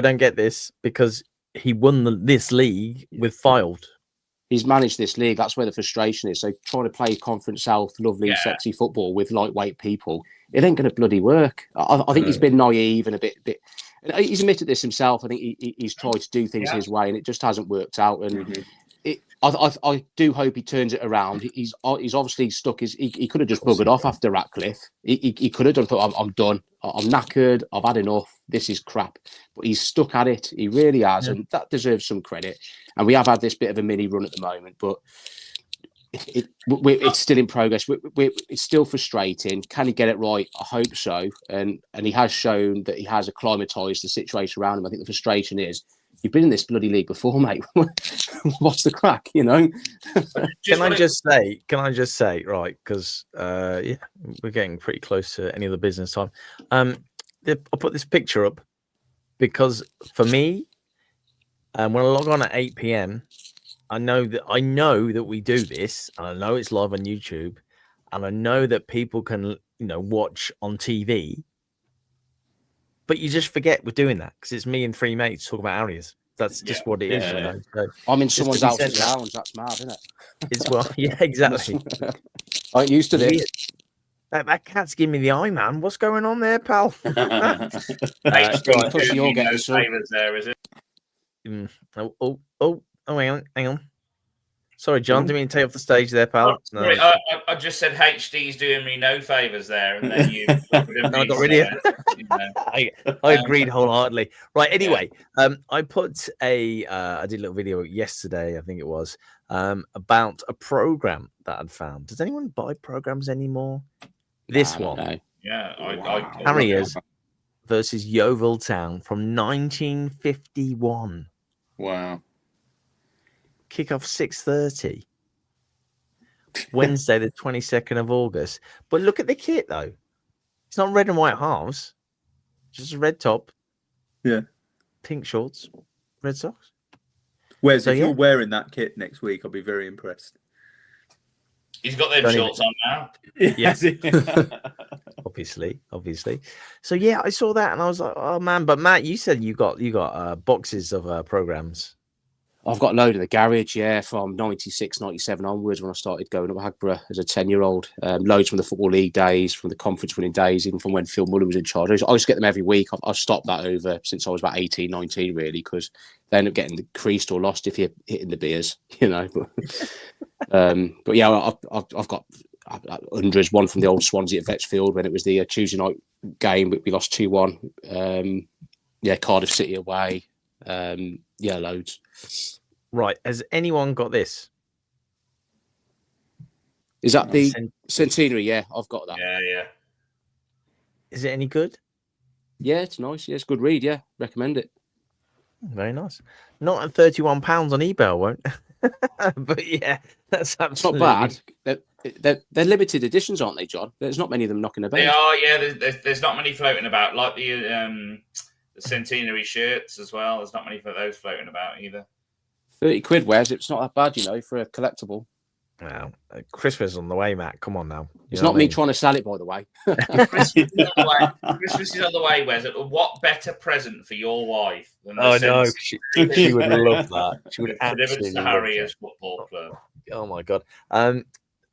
don't get this because he won this league with Fylde. He's managed this league. That's where the frustration is. So trying to play Conference South, lovely, sexy football with lightweight people, it ain't going to bloody work. I think he's been naive and a bit He's admitted this himself. I think he's tried to do things his way, and it just hasn't worked out. And I do hope he turns it around. He's obviously stuck. He could have just buggered off after Ratcliffe. He could have done. Thought, I'm done. I'm knackered. I've had enough. This is crap. But he's stuck at it. He really has, and that deserves some credit. And we have had this bit of a mini run at the moment, but it's still in progress. It's still frustrating. Can he get it right? I hope so. And he has shown that he has acclimatised the situation around him. I think the frustration is, you've been in this bloody league before, mate. What's the crack? You know. Can I just say, right? Because we're getting pretty close to any of the business time. I'll put this picture up because for me, when I log on at 8 p.m. I know that we do this, and I know it's live on YouTube, and I know that people can, watch on TV. But you just forget we're doing that because it's me and three mates talking about Harriers. That's just what it is. So I'm in someone's else's lounge. That's mad, isn't it? It's exactly. I ain't used to this. That cat's giving me the eye, man. What's going on there, pal? Plus you're getting some favours there, is it? Hang on. Sorry, John, didn't mean to take off the stage there, pal. No. Sorry, I just said HD's doing me no favours there, and then you. I got rid of you. I agreed wholeheartedly. Right. Anyway, I put I did a little video yesterday, I think it was, about a program that I'd found. Does anyone buy programs anymore? This one. Know. Yeah, Harriers versus Yeovil Town from 1951. Wow. Kickoff 6:30. Wednesday, the 22nd of August. But look at the kit, though. It's not red and white halves. Just a red top. Yeah. Pink shorts. Red socks. Wes, if you're wearing that kit next week, I'll be very impressed. He's got them shorts on now. Yes. Obviously. So yeah, I saw that and I was like, oh man. But Matt, you said you got boxes of programs. I've got a load in the garage, from 96, 97 onwards when I started going up Hagborough as a 10-year-old. Loads from the Football League days, from the conference winning days, even from when Phil Muller was in charge. I used to get them every week. I've stopped that over since I was about 18, 19, really, because they end up getting creased or lost if you're hitting the beers, But yeah, I've got hundreds. One from the old Swansea at Vetsfield when it was the Tuesday night game, but we lost 2-1. Cardiff City away. Loads. Right. Has anyone got this? Is that the centenary? Yeah, I've got that. Yeah. Is it any good? Yeah, it's nice. Yeah, it's a good read. Yeah, recommend it. Very nice. Not at £31 on eBay, I won't. But yeah, that's absolutely not bad. They're limited editions, aren't they, John? There's not many of them knocking about. They are. Yeah, there's not many floating about, like the centenary shirts as well. There's not many for those floating about either. 30 quid, Wes. It's not that bad, for a collectible. Wow. Christmas is on the way, Matt. Come on now. It's not me trying to sell it, by the way. Christmas is on the way, Wes. What better present for your wife than no, she would love that. She would absolutely love Harriers Football Club. Oh my god. When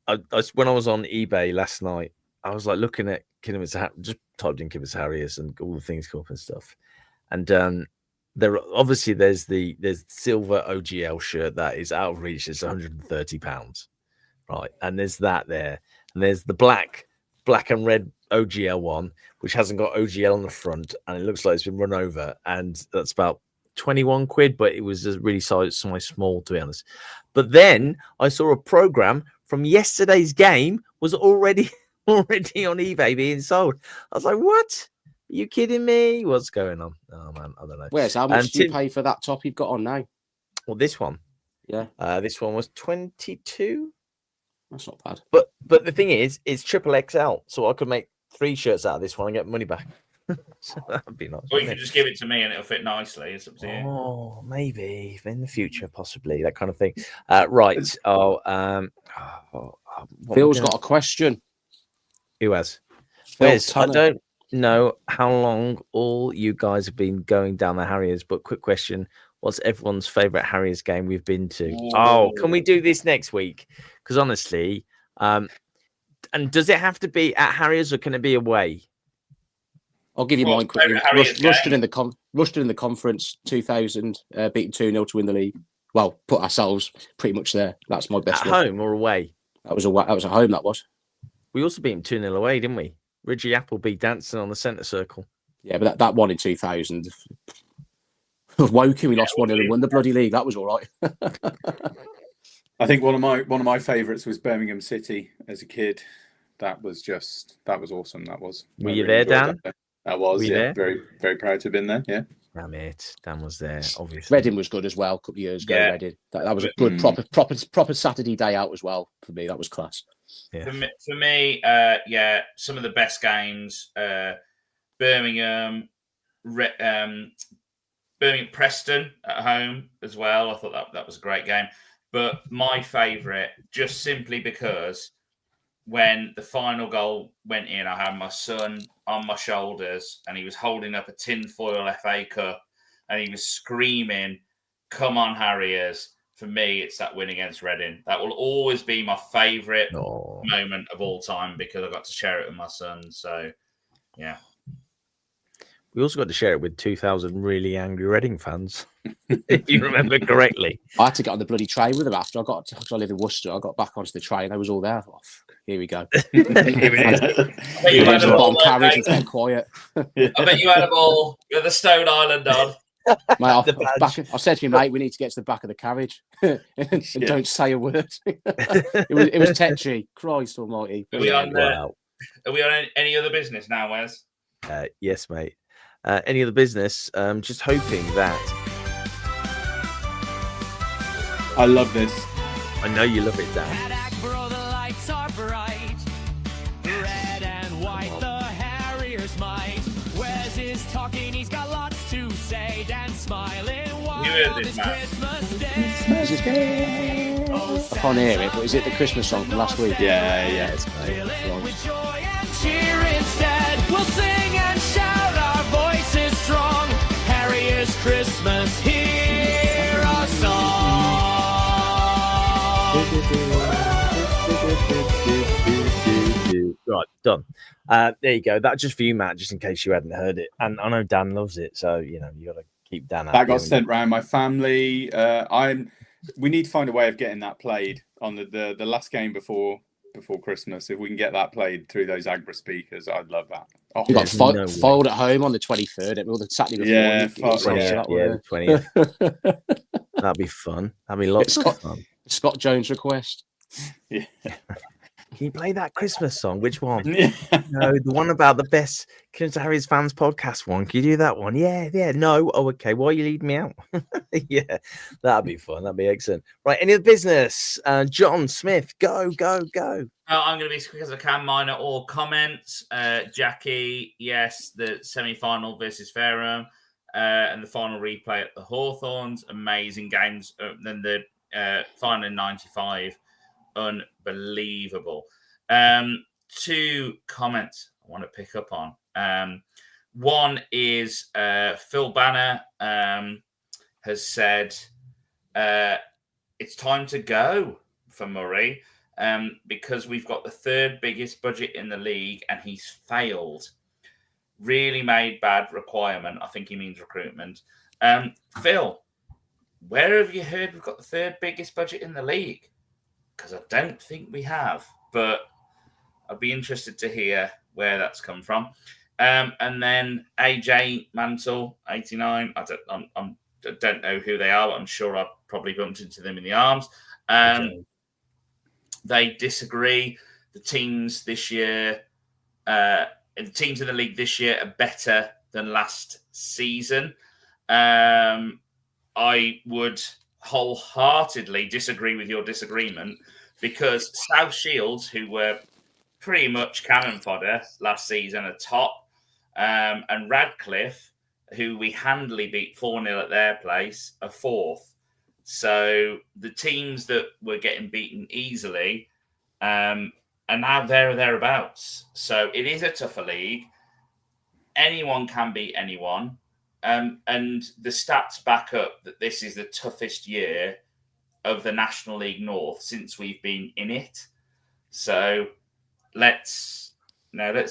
I was on eBay last night, I was like looking at Kidderminster, just typed in Kidderminster Harriers and all the things come up and stuff. And there's silver OGL shirt that is out of reach. It's £130, right? And there's that there, and there's the black and red OGL one, which hasn't got OGL on the front, and it looks like it's been run over, and that's about 21 quid. But it was just really size small, to be honest. But then I saw a program from yesterday's game was already on eBay being sold. I was like, what? Are you kidding me? What's going on? Oh man, I don't know. Where's how much do you pay for that top you've got on now? Well, this one. Yeah. This one was 22. That's not bad. But the thing is, it's triple XL, so I could make 3 shirts out of this one and get money back. So that'd be nice. Or you could just give it to me and it'll fit nicely. It's up to you. Oh, maybe in the future, possibly that kind of thing. Right. Phil's got a question. Who has? Where's? I don't know how long all you guys have been going down the Harriers, but quick question: what's everyone's favourite Harriers game we've been to? Oh, can we do this next week? Because honestly, and does it have to be at Harriers or can it be away? I'll give you Well, mine quickly. Harriers Rushden in the conference, 2000, beaten 2-0 to win the league. Well, put ourselves pretty much there. That's my best At one. home or away? That was at home, that was. We also beat him 2-0 away, didn't we? Reggie Appleby dancing on the centre circle. Yeah, but that one in 2000. Woking, we lost 1-0 and won the bloody league. That was all right. I think one of my favourites was Birmingham City as a kid. That was awesome. That was. Were you there, Dan? That was. Were you there? Very, very proud to have been there. Yeah. Damn it, Dan was there. Obviously, Reading was good as well. A couple of years ago, Yeah. Reading. That was a good proper Saturday day out as well for me. That was class. Yeah. For me, some of the best games. Birmingham, Preston at home as well. I thought that was a great game. But my favourite, just simply because when the final goal went in, I had my son on my shoulders and he was holding up a tinfoil FA Cup and he was screaming, "Come on, Harriers." For me, it's that win against Reading. That will always be my favourite moment of all time because I got to share it with my son. So, yeah. We also got to share it with 2,000 really angry Reading fans, if you remember correctly. I had to get on the bloody train with them after I live in Worcester. I got back onto the train. I was all there. I thought, here we go. You had them all, bomb carriage and kept quiet. I bet you had them all with the Stone Island on. Mate, I said to you, mate, we need to get to the back of the carriage and don't say a word. it was tetchy. Christ almighty. Are we on any other business now, Wes? Yes, mate. Any other business? Just hoping that. I love this. I know you love it, Dan. At Ackborough, the lights are bright. Red and white, the Harriers might. Wes is talking, he's got lots to say. Dan smiling while heard this, it's man? Christmas Day. I can't hear it, but is it the Christmas song from last week? Yeah. Fill it with joy and cheer instead. We'll sing and shout, our voices strong. Harriers Christmas, hear our song. Right, done. There you go. That's just for you, Matt, just in case you hadn't heard it. And I know Dan loves it, so you got to keep Dan out. That got sent round my family. We need to find a way of getting that played on the last game before Christmas. If we can get that played through those Agra speakers, I'd love that. Oh, We got foiled at home on the 23rd. Or the Saturday before. The 20th. That'd be fun. That'd be lots of fun. Scott Jones request. Yeah. Can you play that Christmas song? Which one? Yeah. No, the one about the best Kidderminster Harriers fans podcast one. Can you do that one? Yeah. No. Oh, okay. Why are you leading me out? Yeah, that'd be fun. That'd be excellent. Right. Any other business? John Smith, go. I'm going to be as quick as I can. Mine are all comments. Jackie, yes, the semi-final versus Fareham and the final replay at the Hawthorns. Amazing games. Then the final in 95. Unbelievable. 2 comments I want to pick up on. One is Phil Banner has said it's time to go for Murray because we've got the 3rd biggest budget in the league and he's failed. Really made bad requirement. I think he means recruitment. Phil, where have you heard we've got the 3rd biggest budget in the league? Because I don't think we have, but I'd be interested to hear where that's come from. And then AJ Mantle, 89. I don't know who they are, but I'm sure I've probably bumped into them in the arms. They disagree. The teams this year, the teams in the league this year are better than last season. I would wholeheartedly disagree with your disagreement because South Shields, who were pretty much cannon fodder last season, are top, and Radcliffe, who we handily beat 4-0 at their place, are 4th. So the teams that were getting beaten easily are now there or thereabouts. So it is a tougher league. Anyone can beat anyone. And the stats back up that this is the toughest year of the National League North since we've been in it. So let's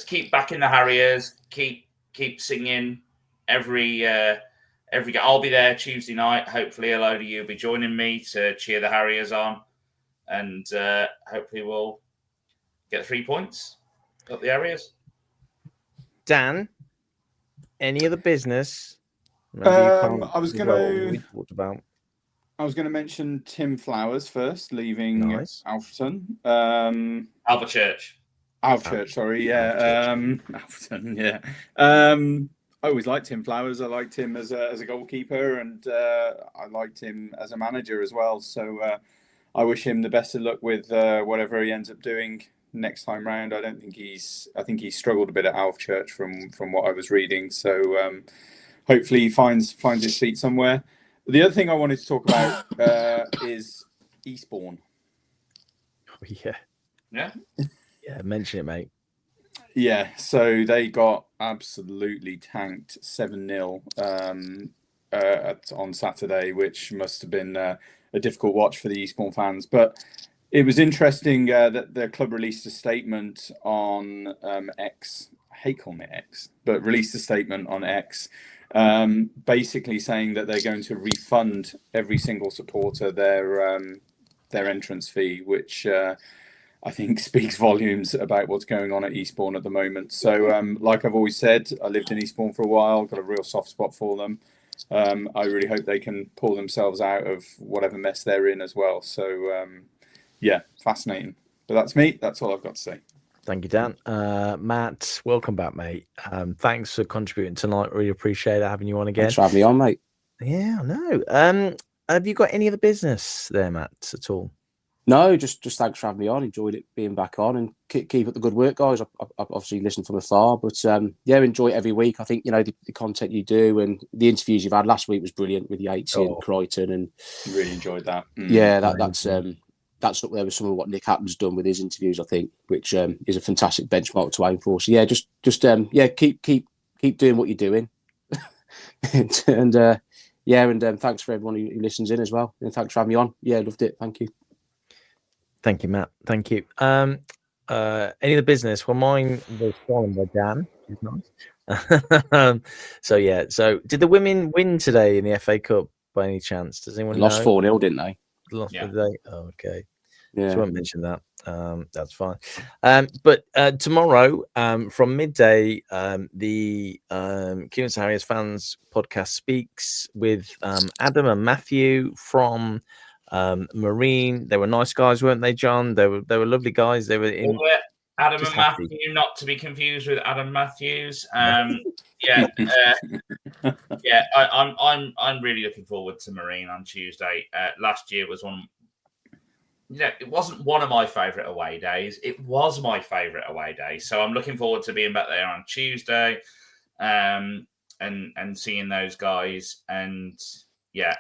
keep backing the Harriers, keep keep singing every. I'll be there Tuesday night. Hopefully, a load of you will be joining me to cheer the Harriers on, and hopefully we'll get 3 points up the Harriers. Dan, any other business? I was going to mention Tim Flowers first, leaving Alfreton. Albert Church. Sorry, yeah. Alfreton, yeah. I always liked Tim Flowers. I liked him as a goalkeeper, and I liked him as a manager as well. So I wish him the best of luck with whatever he ends up doing next time round. I think he struggled a bit at Alfchurch from what I was reading. So hopefully he finds his feet somewhere. The other thing I wanted to talk about is Eastbourne. Oh, yeah. Yeah, mention it, mate. Yeah, so they got absolutely tanked 7-0 on Saturday, which must have been a difficult watch for the Eastbourne fans. But it was interesting that the club released a statement on X. I hate calling it X, but released a statement on X, basically saying that they're going to refund every single supporter their entrance fee, which I think speaks volumes about what's going on at Eastbourne at the moment. So, like I've always said, I lived in Eastbourne for a while, got a real soft spot for them. I really hope they can pull themselves out of whatever mess they're in as well. So, yeah, fascinating. But that's me. That's all I've got to say. Thank you, Dan. Matt, welcome back, mate. Thanks for contributing tonight. Really appreciate it, having you on again. Thanks for having me on, mate. Yeah, I know. Have you got any other business there, Matt, at all? No, just thanks for having me on. Enjoyed it being back on, and keep up the good work, guys. I obviously listen from afar, but yeah, enjoy it every week. I think the content you do and the interviews you've had last week was brilliant with Yates and Crichton, and really enjoyed that. Yeah, that's up there with some of what Nick Hatton's done with his interviews, I think, which is a fantastic benchmark to aim for. So yeah, just keep doing what you're doing, and thanks for everyone who listens in as well, and thanks for having me on. Yeah, loved it. Thank you. Thank you, Matt. Thank you. Any other business? Well, mine was stolen by Dan, which is nice. So did the women win today in the FA Cup by any chance? Does anyone know? Lost 4-0, didn't they? Lost today. Oh, okay. Yeah. So I won't mention that. That's fine. But tomorrow, from midday, the Kidderminster Harriers fans podcast speaks with Adam and Matthew from Marine. They were nice guys, weren't they, John? They were lovely guys. They were in Adam and Matthew, not to be confused with Adam Matthews. I'm really looking forward to Marine on Tuesday. Last year was one. It wasn't one of my favourite away days. It was my favourite away day. So I'm looking forward to being back there on Tuesday, and seeing those guys. And yeah,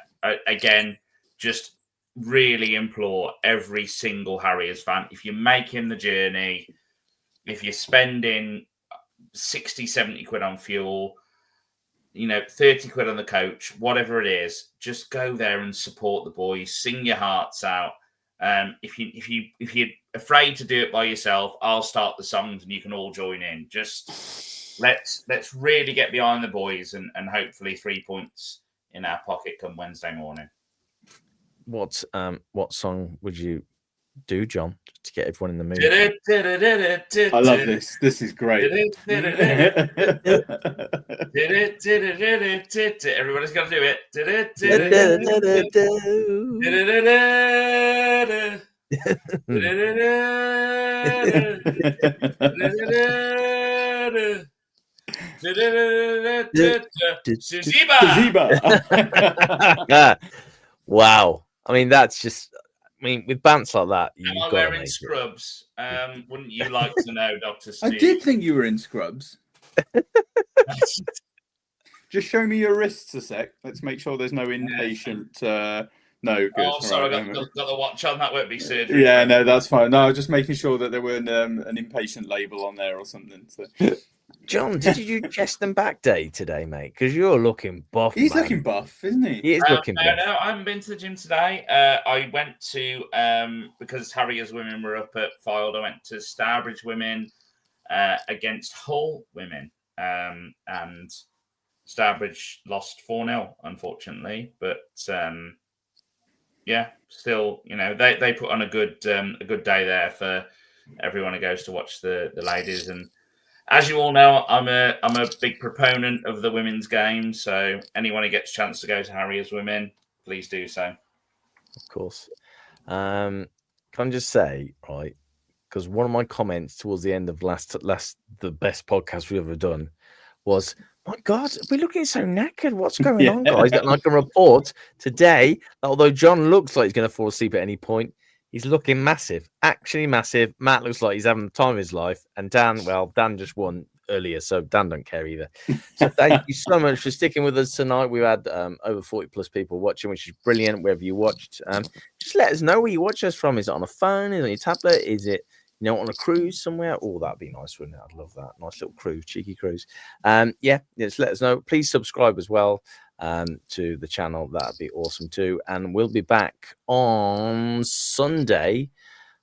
again, just really implore every single Harriers fan, if you're making the journey, if you're spending 60, 70 quid on fuel, 30 quid on the coach, whatever it is, just go there and support the boys, sing your hearts out. If you're afraid to do it by yourself, I'll start the songs and you can all join in. Just let's really get behind the boys and hopefully 3 points in our pocket come Wednesday morning. What song would you do, John, to get everyone in the mood? I love this. This is great. Everybody's got to do it. Wow. I mean, that's just. I mean, with bands like that, am I wearing scrubs? Wouldn't you like to know, Dr. Steve? I did think you were in scrubs. Just show me your wrists a sec. Let's make sure there's no inpatient. No, good. Oh, sorry, right, I got the watch on. That won't be surgery. Yeah, no, that's fine. No, I was just making sure that there weren't an inpatient label on there or something. So. John, did you do chest and back day today, mate? Because you're looking buff. He's man. looking buff, isn't he? He is looking buff. No, I haven't been to the gym today. I went to, because Harriers women were up at Fylde, I went to Stourbridge women against Hull women. and Stourbridge lost 4-0, unfortunately. But yeah, still, they put on a good day there for everyone who goes to watch the ladies. And as you all know, I'm a big proponent of the women's game. So anyone who gets a chance to go to Harriers Women, please do so. Of course. Can I just say, right, because one of my comments towards the end of the best podcast we've ever done was, my God, we're looking so knackered. What's going on, guys? And I can report today that although John looks like he's going to fall asleep at any point, he's looking massive, actually massive. Matt looks like he's having the time of his life. And Dan just won earlier, so Dan don't care either. So thank you so much for sticking with us tonight. We've had over 40 plus people watching, which is brilliant. Wherever you watched, just let us know where you watch us from. Is it on a phone? Is it on your tablet? Is it on a cruise somewhere? Oh, that'd be nice, wouldn't it? I'd love that. Nice little cruise, cheeky cruise. Just let us know. Please subscribe as well to the channel. That'd be awesome too. And we'll be back on Sunday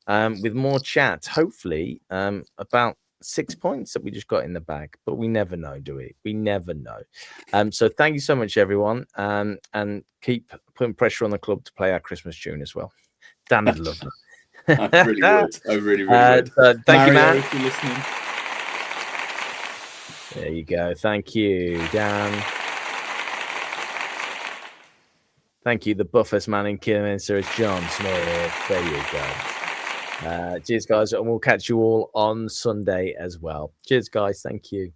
with more chat, hopefully, about 6 points that we just got in the bag. But we never know, do we? We never know. So thank you so much, everyone. And keep putting pressure on the club to play our Christmas tune as well. Dan would love it. I really would. I really would. Thank you, Matt. If you're listening. There you go. Thank you, Dan. Thank you. The buffest man in Kidderminster is Jon Smith. There you go. Cheers, guys. And we'll catch you all on Sunday as well. Cheers, guys. Thank you.